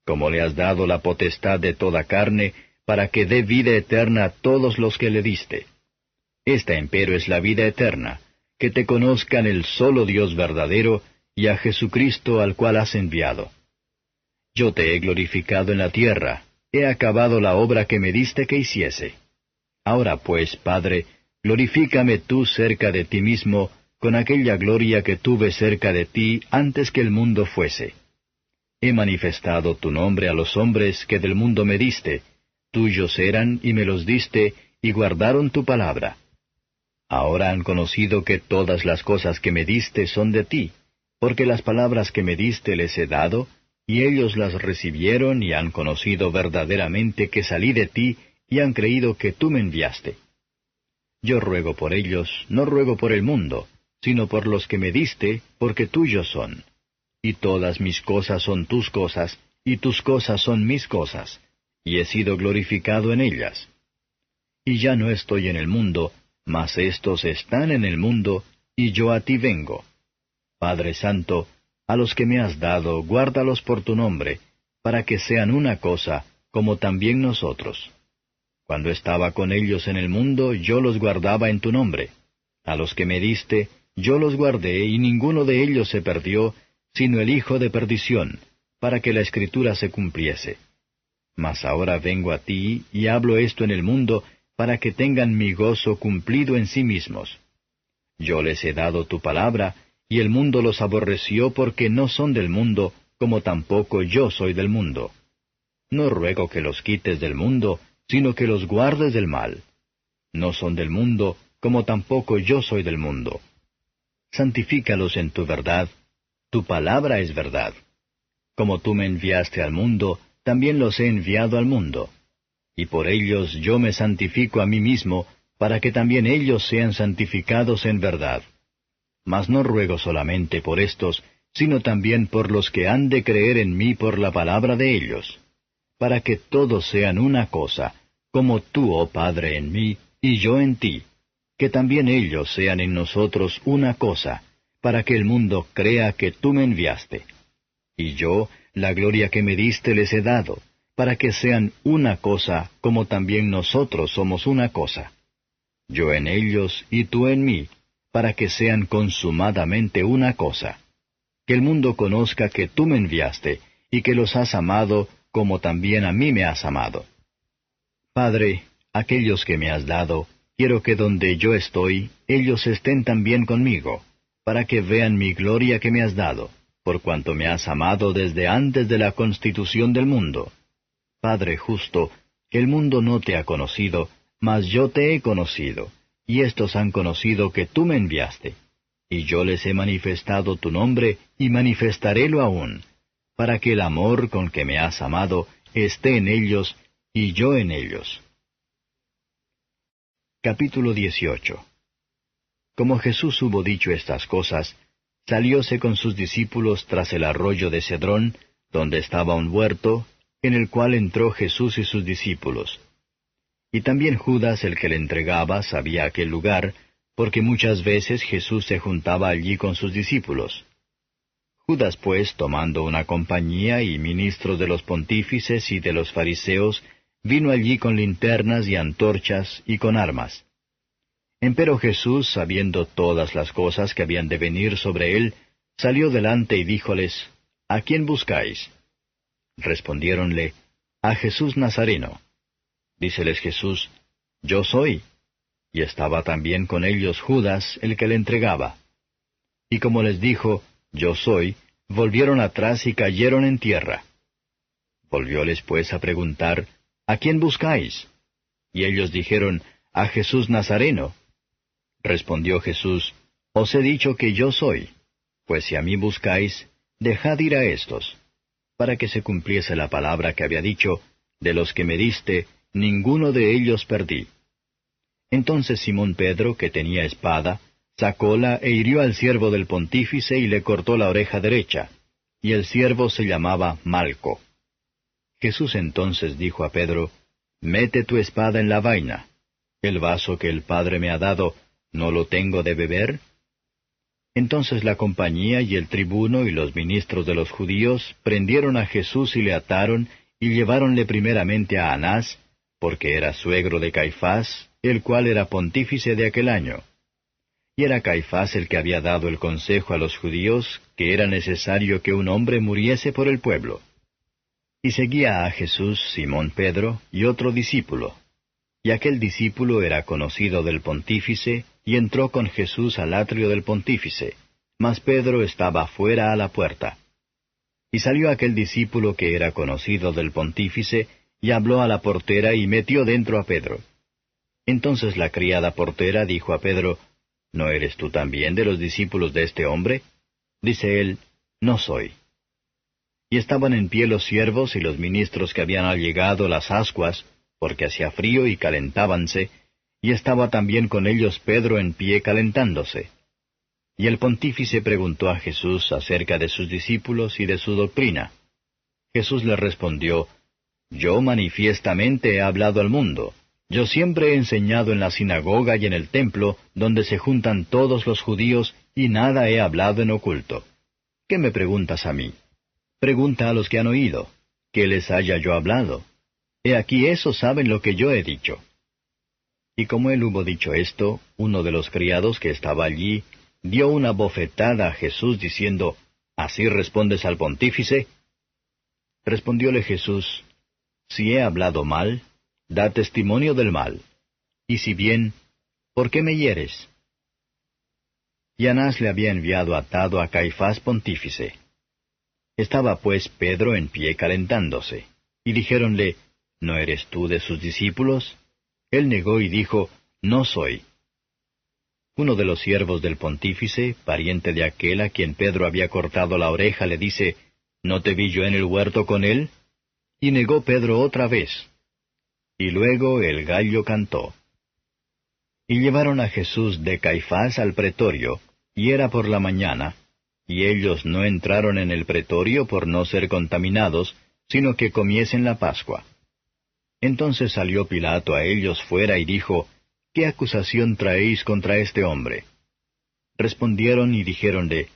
como le has dado la potestad de toda carne, para que dé vida eterna a todos los que le diste. Esta empero es la vida eterna, que te conozcan el solo Dios verdadero, y a Jesucristo al cual has enviado. Yo te he glorificado en la tierra, he acabado la obra que me diste que hiciese. Ahora pues, Padre, glorifícame tú cerca de ti mismo, con aquella gloria que tuve cerca de ti antes que el mundo fuese. He manifestado tu nombre a los hombres que del mundo me diste, tuyos eran y me los diste, y guardaron tu palabra. Ahora han conocido que todas las cosas que me diste son de ti, porque las palabras que me diste les he dado, y ellos las recibieron y han conocido verdaderamente que salí de ti, y han creído que tú me enviaste. Yo ruego por ellos, no ruego por el mundo, sino por los que me diste, porque tuyos son. Y todas mis cosas son tus cosas, y tus cosas son mis cosas, y he sido glorificado en ellas. Y ya no estoy en el mundo, mas éstos están en el mundo, y yo a ti vengo. Padre Santo, a los que me has dado, guárdalos por tu nombre, para que sean una cosa, como también nosotros. Cuando estaba con ellos en el mundo, yo los guardaba en tu nombre. A los que me diste, yo los guardé, y ninguno de ellos se perdió, sino el hijo de perdición, para que la Escritura se cumpliese. Mas ahora vengo a ti, y hablo esto en el mundo, para que tengan mi gozo cumplido en sí mismos. Yo les he dado tu palabra, y el mundo los aborreció porque no son del mundo, como tampoco yo soy del mundo. No ruego que los quites del mundo, sino que los guardes del mal. No son del mundo, como tampoco yo soy del mundo. Santifícalos en tu verdad, tu palabra es verdad. Como tú me enviaste al mundo, también los he enviado al mundo. Y por ellos yo me santifico a mí mismo, para que también ellos sean santificados en verdad. Mas no ruego solamente por estos, sino también por los que han de creer en mí por la palabra de ellos, para que todos sean una cosa, como tú, oh Padre, en mí, y yo en ti, que también ellos sean en nosotros una cosa, para que el mundo crea que tú me enviaste. Y yo, la gloria que me diste les he dado, para que sean una cosa, como también nosotros somos una cosa. Yo en ellos y tú en mí, para que sean consumadamente una cosa. Que el mundo conozca que tú me enviaste, y que los has amado, como también a mí me has amado. Padre, aquellos que me has dado, quiero que donde yo estoy, ellos estén también conmigo, para que vean mi gloria que me has dado, por cuanto me has amado desde antes de la constitución del mundo. Padre justo, el mundo no te ha conocido, mas yo te he conocido, y éstos han conocido que tú me enviaste. Y yo les he manifestado tu nombre, y manifestarélo aún, para que el amor con que me has amado esté en ellos, y yo en ellos. Capítulo 18. Como Jesús hubo dicho estas cosas, salióse con sus discípulos tras el arroyo de Cedrón, donde estaba un huerto, en el cual entró Jesús y sus discípulos. Y también Judas, el que le entregaba, sabía aquel lugar, porque muchas veces Jesús se juntaba allí con sus discípulos. Judas, pues, tomando una compañía y ministros de los pontífices y de los fariseos, vino allí con linternas y antorchas y con armas. Empero Jesús, sabiendo todas las cosas que habían de venir sobre él, salió delante y díjoles, ¿A quién buscáis? Respondiéronle, A Jesús Nazareno. Díceles Jesús, Yo soy. Y estaba también con ellos Judas, el que le entregaba. Y como les dijo, Yo soy, volvieron atrás y cayeron en tierra. Volvióles pues a preguntar, ¿A quién buscáis? Y ellos dijeron, A Jesús Nazareno. Respondió Jesús, Os he dicho que yo soy. Pues si a mí buscáis, dejad ir a éstos, para que se cumpliese la palabra que había dicho, de los que me diste, ninguno de ellos perdí. Entonces Simón Pedro, que tenía espada, sacóla e hirió al siervo del pontífice y le cortó la oreja derecha, y el siervo se llamaba Malco. Jesús entonces dijo a Pedro, Mete tu espada en la vaina. El vaso que el Padre me ha dado, ¿no lo tengo de beber? Entonces la compañía y el tribuno y los ministros de los judíos prendieron a Jesús y le ataron, y lleváronle primeramente a Anás, porque era suegro de Caifás, el cual era pontífice de aquel año. Y era Caifás el que había dado el consejo a los judíos que era necesario que un hombre muriese por el pueblo. Y seguía a Jesús Simón Pedro y otro discípulo. Y aquel discípulo era conocido del pontífice, y entró con Jesús al atrio del pontífice, mas Pedro estaba fuera a la puerta. Y salió aquel discípulo que era conocido del pontífice, y habló a la portera y metió dentro a Pedro. Entonces la criada portera dijo a Pedro, ¿No eres tú también de los discípulos de este hombre? Dice él, No soy. Y estaban en pie los siervos y los ministros que habían allegado las ascuas, porque hacía frío y calentábanse, y estaba también con ellos Pedro en pie calentándose. Y el pontífice preguntó a Jesús acerca de sus discípulos y de su doctrina. Jesús le respondió, Yo manifiestamente he hablado al mundo. Yo siempre he enseñado en la sinagoga y en el templo, donde se juntan todos los judíos, y nada he hablado en oculto. ¿Qué me preguntas a mí? Pregunta a los que han oído. ¿Qué les haya yo hablado? He aquí esos saben lo que yo he dicho. Y como él hubo dicho esto, uno de los criados que estaba allí, dio una bofetada a Jesús diciendo, ¿Así respondes al pontífice? Respondióle Jesús, Si he hablado mal, da testimonio del mal. Y si bien, ¿por qué me hieres? Y Anás le había enviado atado a Caifás pontífice. Estaba pues Pedro en pie calentándose. Y dijéronle, ¿No eres tú de sus discípulos? Él negó y dijo, No soy. Uno de los siervos del pontífice, pariente de aquel a quien Pedro había cortado la oreja, le dice, ¿No te vi yo en el huerto con él? Y negó Pedro otra vez. Y luego el gallo cantó. Y llevaron a Jesús de Caifás al pretorio, y era por la mañana, y ellos no entraron en el pretorio por no ser contaminados, sino que comiesen la Pascua. Entonces salió Pilato a ellos fuera y dijo, ¿Qué acusación traéis contra este hombre? Respondieron y dijéronle,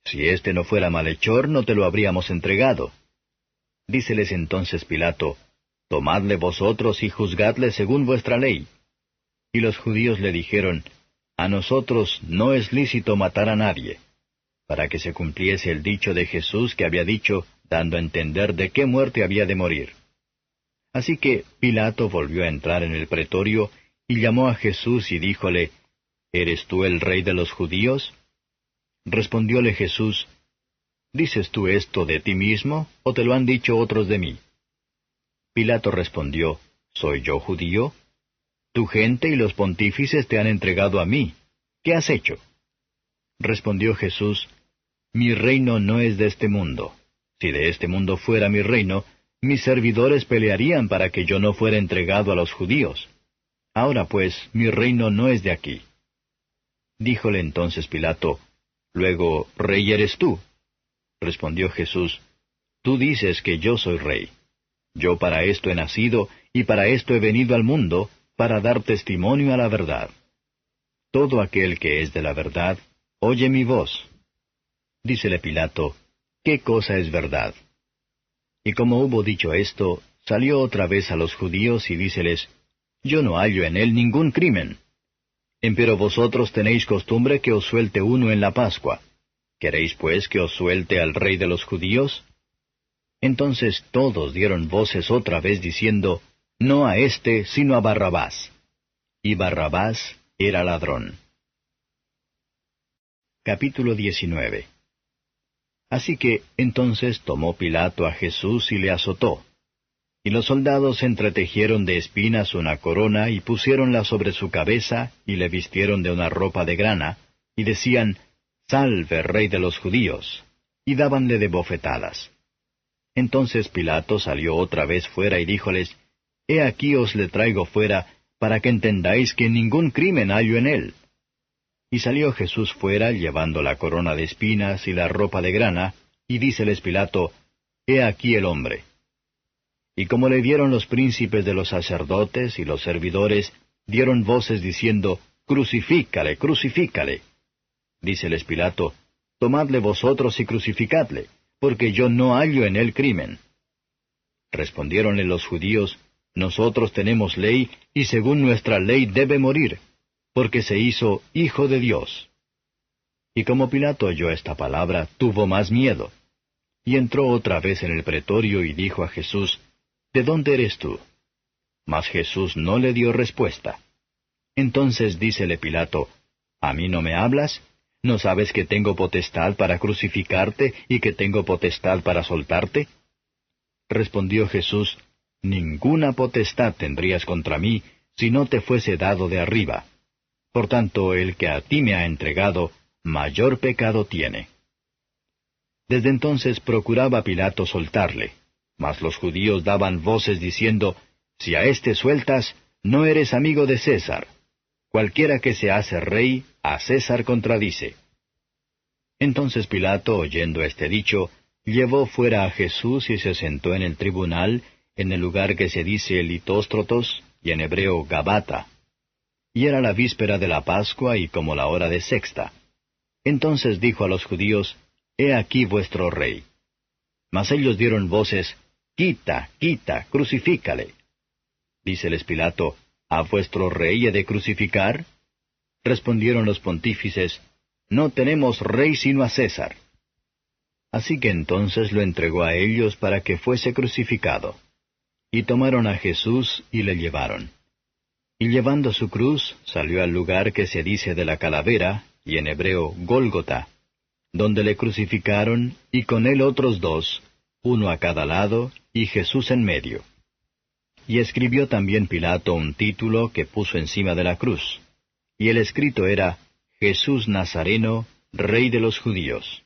Si éste no fuera malhechor, no te lo habríamos entregado. Díceles entonces Pilato, Tomadle vosotros y juzgadle según vuestra ley. Y los judíos le dijeron, A nosotros no es lícito matar a nadie, para que se cumpliese el dicho de Jesús que había dicho, dando a entender de qué muerte había de morir. Así que Pilato volvió a entrar en el pretorio, y llamó a Jesús y díjole, ¿Eres tú el rey de los judíos? Respondióle Jesús, ¿Dices tú esto de ti mismo, o te lo han dicho otros de mí? Pilato respondió, ¿Soy yo judío? Tu gente y los pontífices te han entregado a mí. ¿Qué has hecho? Respondió Jesús, Mi reino no es de este mundo. Si de este mundo fuera mi reino, mis servidores pelearían para que yo no fuera entregado a los judíos. Ahora pues, mi reino no es de aquí. Díjole entonces Pilato, Luego, ¿rey eres tú? Respondió Jesús, Tú dices que yo soy rey. Yo para esto he nacido, y para esto he venido al mundo, para dar testimonio a la verdad. Todo aquel que es de la verdad, oye mi voz. Dícele Pilato, ¿qué cosa es verdad? Y como hubo dicho esto, salió otra vez a los judíos y díceles, Yo no hallo en él ningún crimen. Empero vosotros tenéis costumbre que os suelte uno en la Pascua. ¿Queréis pues que os suelte al rey de los judíos? Entonces todos dieron voces otra vez diciendo, No a éste, sino a Barrabás. Y Barrabás era ladrón. Capítulo 19. Así que entonces tomó Pilato a Jesús y le azotó. Y los soldados entretejieron de espinas una corona y pusiéronla sobre su cabeza y le vistieron de una ropa de grana, y decían, Salve, Rey de los judíos, y dábanle de bofetadas. Entonces Pilato salió otra vez fuera y díjoles, He aquí os le traigo fuera, para que entendáis que ningún crimen hallo en él. Y salió Jesús fuera, llevando la corona de espinas y la ropa de grana, y díceles Pilato, He aquí el hombre. Y como le vieron los príncipes de los sacerdotes y los servidores, dieron voces diciendo, crucifícale, crucifícale. Díceles Pilato, tomadle vosotros y crucificadle, porque yo no hallo en él crimen. Respondiéronle los judíos, nosotros tenemos ley, y según nuestra ley debe morir, porque se hizo Hijo de Dios. Y como Pilato oyó esta palabra, tuvo más miedo. Y entró otra vez en el pretorio y dijo a Jesús, ¿de dónde eres tú? Mas Jesús no le dio respuesta. Entonces dícele Pilato, ¿a mí no me hablas? ¿No sabes que tengo potestad para crucificarte y que tengo potestad para soltarte? Respondió Jesús, ninguna potestad tendrías contra mí, si no te fuese dado de arriba. Por tanto, el que a ti me ha entregado, mayor pecado tiene. Desde entonces procuraba Pilato soltarle, mas los judíos daban voces diciendo, si a éste sueltas, no eres amigo de César. Cualquiera que se hace rey, a César contradice. Entonces Pilato, oyendo este dicho, llevó fuera a Jesús y se sentó en el tribunal, en el lugar que se dice Litóstrotos, y en hebreo Gabata. Y era la víspera de la Pascua y como la hora de sexta. Entonces dijo a los judíos, He aquí vuestro rey. Mas ellos dieron voces, Quita, quita, crucifícale. Díceles Pilato, ¿a vuestro rey he de crucificar? Respondieron los pontífices, No tenemos rey sino a César. Así que entonces lo entregó a ellos para que fuese crucificado. Y tomaron a Jesús y le llevaron. Y llevando su cruz, salió al lugar que se dice de la calavera, y en hebreo Gólgota, donde le crucificaron, y con él otros dos, uno a cada lado, y Jesús en medio. Y escribió también Pilato un título que puso encima de la cruz. Y el escrito era, Jesús Nazareno, Rey de los Judíos.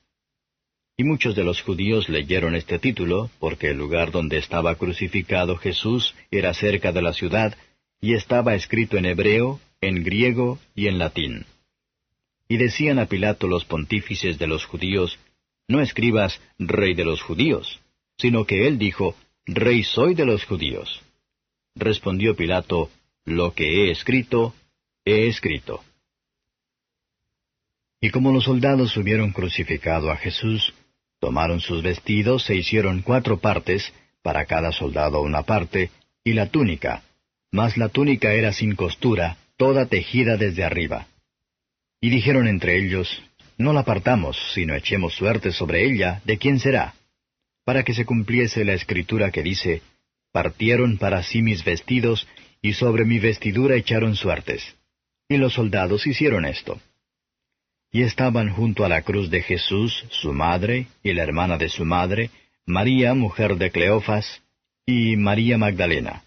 Y muchos de los judíos leyeron este título, porque el lugar donde estaba crucificado Jesús era cerca de la ciudad, y estaba escrito en hebreo, en griego y en latín. Y decían a Pilato los pontífices de los judíos, No escribas Rey de los Judíos, sino que él dijo, Rey soy de los judíos. Respondió Pilato, Lo que he escrito, he escrito. Y como los soldados hubieron crucificado a Jesús, tomaron sus vestidos e hicieron 4 partes, para cada soldado una parte, y la túnica, mas la túnica era sin costura, toda tejida desde arriba. Y dijeron entre ellos, No la partamos, sino echemos suerte sobre ella, ¿de quién será? Para que se cumpliese la escritura que dice, Partieron para sí mis vestidos, y sobre mi vestidura echaron suertes. Y los soldados hicieron esto. Y estaban junto a la cruz de Jesús, su madre, y la hermana de su madre, María, mujer de Cleofas, y María Magdalena.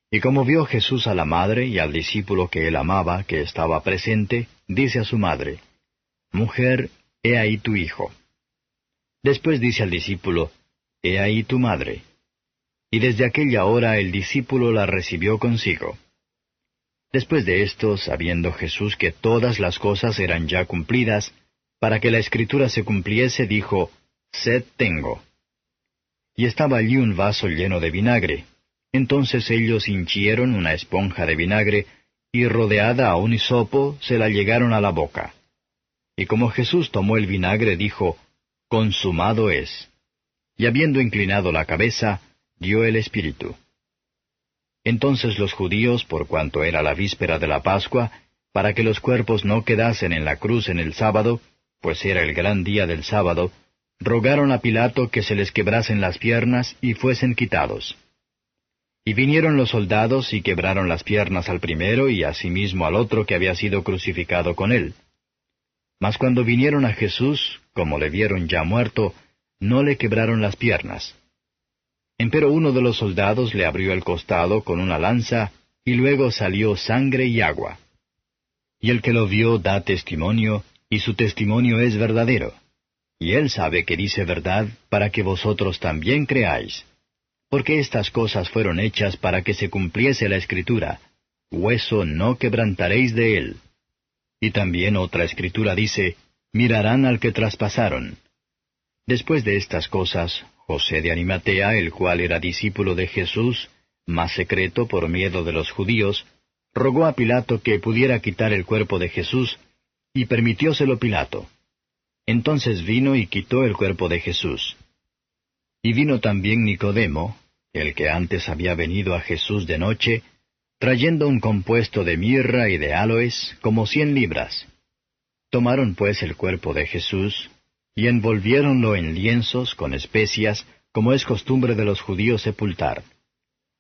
Y como vio Jesús a la madre y al discípulo que él amaba, que estaba presente, dice a su madre, Mujer, he ahí tu hijo. Después dice al discípulo, He ahí tu madre. Y desde aquella hora el discípulo la recibió consigo. Después de esto, sabiendo Jesús que todas las cosas eran ya cumplidas, para que la escritura se cumpliese, dijo, Sed tengo. Y estaba allí un vaso lleno de vinagre. Entonces ellos hinchieron una esponja de vinagre, y rodeada a un hisopo, se la llegaron a la boca. Y como Jesús tomó el vinagre, dijo, Consumado es. Y habiendo inclinado la cabeza, dio el espíritu. Entonces los judíos, por cuanto era la víspera de la Pascua, para que los cuerpos no quedasen en la cruz en el sábado, pues era el gran día del sábado, rogaron a Pilato que se les quebrasen las piernas y fuesen quitados. Y vinieron los soldados y quebraron las piernas al primero y asimismo al otro que había sido crucificado con él. Mas cuando vinieron a Jesús, como le vieron ya muerto, no le quebraron las piernas. Empero uno de los soldados le abrió el costado con una lanza, y luego salió sangre y agua. Y el que lo vio da testimonio, y su testimonio es verdadero. Y él sabe que dice verdad, para que vosotros también creáis. Porque estas cosas fueron hechas para que se cumpliese la Escritura, hueso no quebrantaréis de él. Y también otra Escritura dice, mirarán al que traspasaron. Después de estas cosas, José de Arimatea, el cual era discípulo de Jesús, mas secreto por miedo de los judíos, rogó a Pilato que pudiera quitar el cuerpo de Jesús, y permitióselo Pilato. Entonces vino y quitó el cuerpo de Jesús. Y vino también Nicodemo, el que antes había venido a Jesús de noche, trayendo un compuesto de mirra y de áloes, como 100 libras. Tomaron pues el cuerpo de Jesús, y envolviéronlo en lienzos con especias, como es costumbre de los judíos sepultar.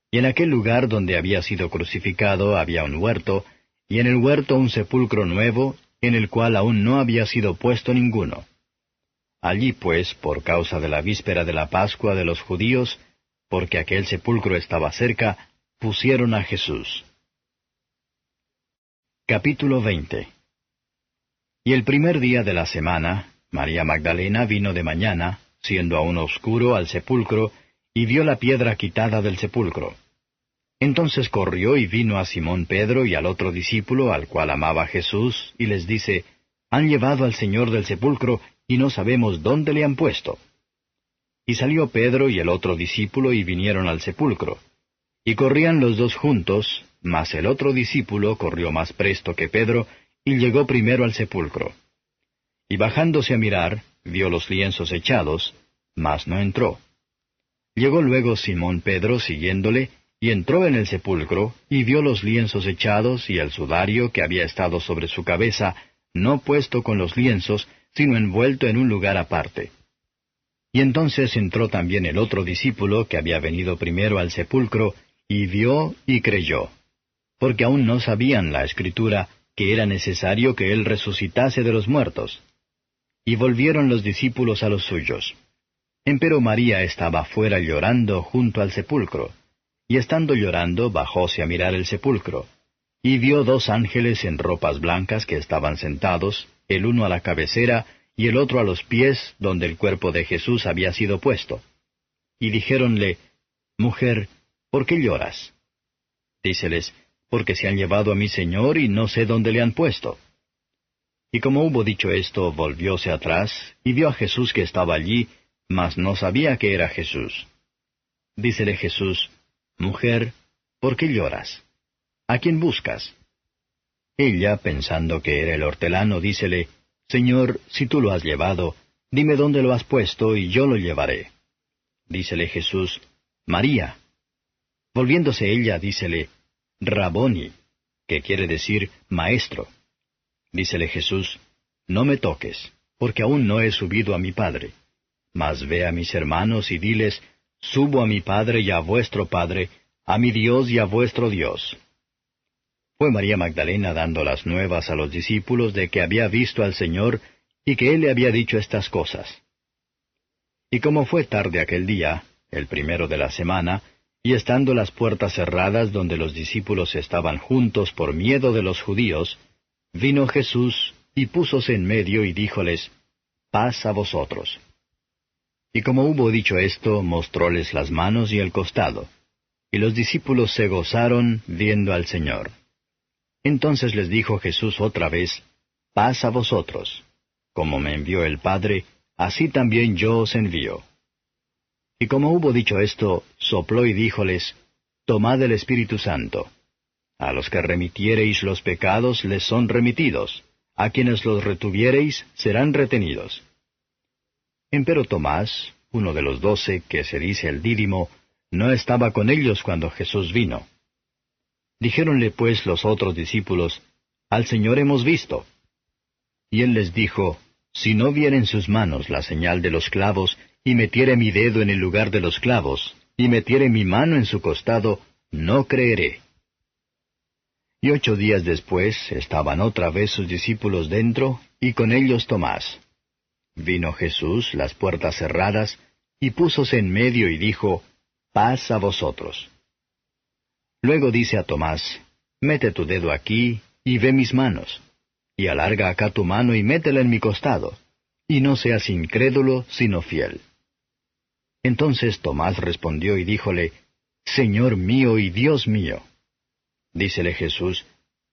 Y en aquel lugar donde había sido crucificado había un huerto, y en el huerto un sepulcro nuevo, en el cual aún no había sido puesto ninguno. Allí pues, por causa de la víspera de la Pascua de los judíos, porque aquel sepulcro estaba cerca, pusieron a Jesús. Capítulo 20. Y el primer día de la semana, María Magdalena vino de mañana, siendo aún oscuro, al sepulcro, y vio la piedra quitada del sepulcro. Entonces corrió y vino a Simón Pedro y al otro discípulo, al cual amaba Jesús, y les dice, «Han llevado al Señor del sepulcro, y no sabemos dónde le han puesto». Y salió Pedro y el otro discípulo y vinieron al sepulcro. Y corrían los dos juntos, mas el otro discípulo corrió más presto que Pedro, y llegó primero al sepulcro. Y bajándose a mirar, vio los lienzos echados, mas no entró. Llegó luego Simón Pedro siguiéndole, y entró en el sepulcro, y vio los lienzos echados y el sudario que había estado sobre su cabeza, no puesto con los lienzos, sino envuelto en un lugar aparte. Y entonces entró también el otro discípulo que había venido primero al sepulcro, y vio y creyó, porque aún no sabían la Escritura que era necesario que él resucitase de los muertos. Y volvieron los discípulos a los suyos. Empero María estaba fuera llorando junto al sepulcro. Y estando llorando, bajóse a mirar el sepulcro, y vio 2 ángeles en ropas blancas que estaban sentados, el uno a la cabecera, y el otro a los pies, donde el cuerpo de Jesús había sido puesto. Y dijéronle, «Mujer, ¿por qué lloras?» Díceles, «Porque se han llevado a mi Señor, y no sé dónde le han puesto». Y como hubo dicho esto, volvióse atrás, y vio a Jesús que estaba allí, mas no sabía que era Jesús. Dícele Jesús, «Mujer, ¿por qué lloras? ¿A quién buscas?» Ella, pensando que era el hortelano, dícele, «Señor, si tú lo has llevado, dime dónde lo has puesto, y yo lo llevaré». Dícele Jesús, «María». Volviéndose ella, dícele, «Raboni», que quiere decir maestro. Dícele Jesús, «No me toques, porque aún no he subido a mi Padre. Mas ve a mis hermanos y diles, subo a mi Padre y a vuestro Padre, a mi Dios y a vuestro Dios». Fue María Magdalena dando las nuevas a los discípulos de que había visto al Señor y que Él le había dicho estas cosas. Y como fue tarde aquel día, el primero de la semana, y estando las puertas cerradas donde los discípulos estaban juntos por miedo de los judíos, vino Jesús y púsose en medio y díjoles, «Paz a vosotros». Y como hubo dicho esto, mostróles las manos y el costado. Y los discípulos se gozaron viendo al Señor. Entonces les dijo Jesús otra vez, «Paz a vosotros. Como me envió el Padre, así también yo os envío». Y como hubo dicho esto, sopló y díjoles, «Tomad el Espíritu Santo. A los que remitiereis los pecados les son remitidos, a quienes los retuviereis serán retenidos». Empero Tomás, uno de los 12, que se dice el Dídimo, no estaba con ellos cuando Jesús vino. Dijéronle pues los otros discípulos, «Al Señor hemos visto». Y él les dijo, «Si no viere en sus manos la señal de los clavos, y metiere mi dedo en el lugar de los clavos, y metiere mi mano en su costado, no creeré». Y 8 días después estaban otra vez sus discípulos dentro, y con ellos Tomás. Vino Jesús, las puertas cerradas, y púsose en medio y dijo, «Paz a vosotros». Luego dice a Tomás, «Mete tu dedo aquí, y ve mis manos, y alarga acá tu mano y métela en mi costado, y no seas incrédulo, sino fiel». Entonces Tomás respondió y díjole, «Señor mío y Dios mío». Dícele Jesús,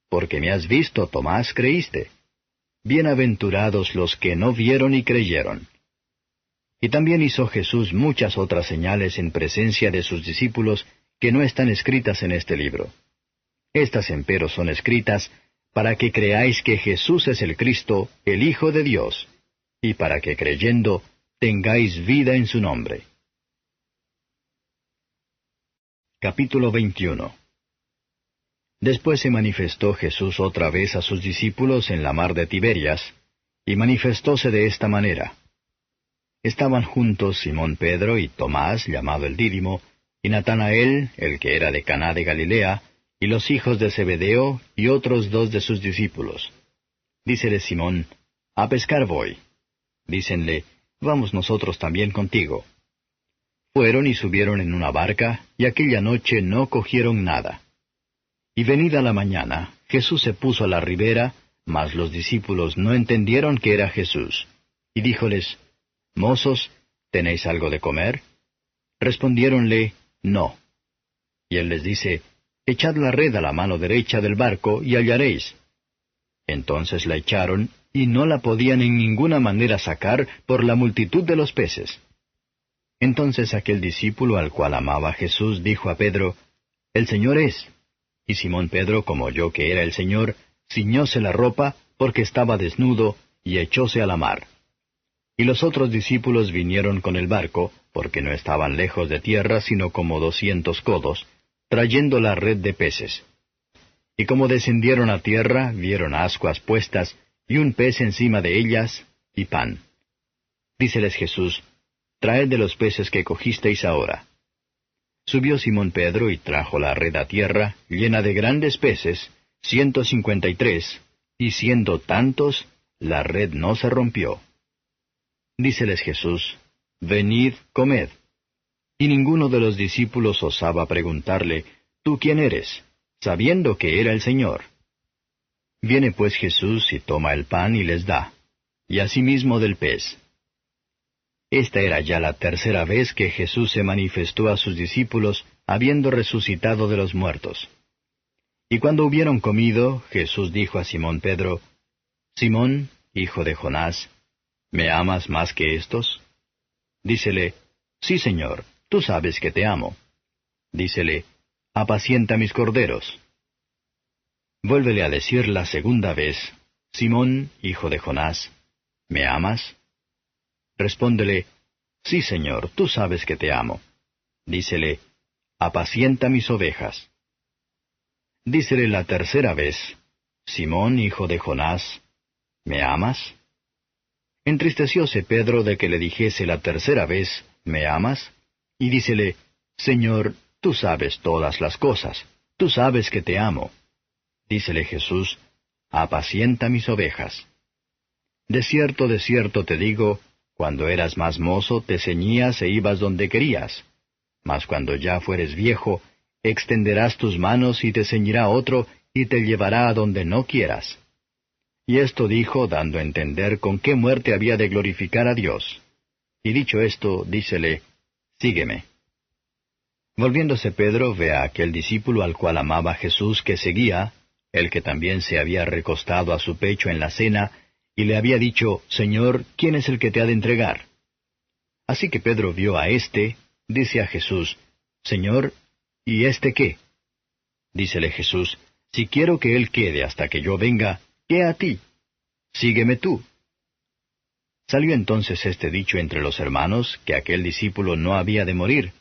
«Porque me has visto, Tomás, creíste. Bienaventurados los que no vieron y creyeron». Y también hizo Jesús muchas otras señales en presencia de sus discípulos que no están escritas en este libro. Estas empero son escritas para que creáis que Jesús es el Cristo, el Hijo de Dios, y para que creyendo tengáis vida en su nombre. Capítulo 21. Después se manifestó Jesús otra vez a sus discípulos en la mar de Tiberias, y manifestóse de esta manera. Estaban juntos Simón Pedro y Tomás, llamado el Dídimo, y Natanael, el que era de Caná de Galilea, y los hijos de Zebedeo, y otros 2 de sus discípulos. Dícele Simón, a pescar voy. Dícenle, vamos nosotros también contigo. Fueron y subieron en una barca, y aquella noche no cogieron nada. Y venida la mañana, Jesús se puso a la ribera, mas los discípulos no entendieron que era Jesús. Y díjoles, Mozos, ¿tenéis algo de comer? Respondiéronle, No. Y él les dice, Echad la red a la mano derecha del barco, y hallaréis. Entonces la echaron, y no la podían en ninguna manera sacar por la multitud de los peces. Entonces aquel discípulo al cual amaba Jesús dijo a Pedro, El Señor es. Y Simón Pedro, como oyó que era el Señor, ciñóse la ropa, porque estaba desnudo, y echóse a la mar. Y los otros discípulos vinieron con el barco, porque no estaban lejos de tierra, sino como 200 codos, trayendo la red de peces. Y como descendieron a tierra, vieron ascuas puestas, y un pez encima de ellas, y pan. Díceles Jesús, Traed de los peces que cogisteis ahora. Subió Simón Pedro y trajo la red a tierra, llena de grandes peces, 153, y siendo tantos, la red no se rompió. Díceles Jesús, Venid, comed. Y ninguno de los discípulos osaba preguntarle, ¿Tú quién eres?, sabiendo que era el Señor. Viene pues Jesús y toma el pan y les da, y asimismo del pez. Esta era ya la tercera vez que Jesús se manifestó a sus discípulos, habiendo resucitado de los muertos. Y cuando hubieron comido, Jesús dijo a Simón Pedro, Simón, hijo de Jonás, ¿me amas más que estos? Dícele, Sí, Señor, tú sabes que te amo. Dícele, Apacienta mis corderos. Vuélvele a decir la segunda vez, Simón, hijo de Jonás, ¿me amas? Respóndele, Sí, Señor, tú sabes que te amo. Dícele, Apacienta mis ovejas. Dícele la tercera vez, Simón, hijo de Jonás, ¿me amas? Entristecióse Pedro de que le dijese la tercera vez, ¿me amas? Y dícele, Señor, tú sabes todas las cosas, tú sabes que te amo. Dícele Jesús, Apacienta mis ovejas. De cierto te digo, cuando eras más mozo te ceñías e ibas donde querías. Mas cuando ya fueres viejo, extenderás tus manos y te ceñirá otro, y te llevará a donde no quieras. Y esto dijo, dando a entender con qué muerte había de glorificar a Dios. Y dicho esto, dícele, Sígueme. Volviéndose Pedro ve a aquel discípulo al cual amaba Jesús que seguía, el que también se había recostado a su pecho en la cena, y le había dicho, Señor, ¿quién es el que te ha de entregar? Así que Pedro vio a éste, dice a Jesús, Señor, ¿y éste qué? Dícele Jesús, Si quiero que él quede hasta que yo venga, ¿qué a ti? Sígueme tú. Salió entonces este dicho entre los hermanos, que aquel discípulo no había de morir.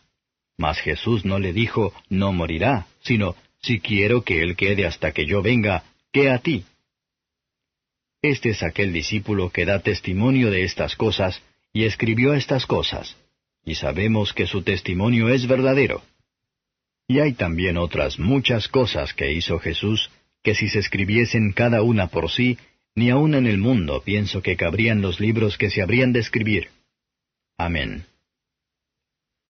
Mas Jesús no le dijo, no morirá, sino, si quiero que él quede hasta que yo venga, ¿qué a ti? Este es aquel discípulo que da testimonio de estas cosas, y escribió estas cosas, y sabemos que su testimonio es verdadero. Y hay también otras muchas cosas que hizo Jesús, que si se escribiesen cada una por sí, ni aun en el mundo pienso que cabrían los libros que se habrían de escribir. Amén.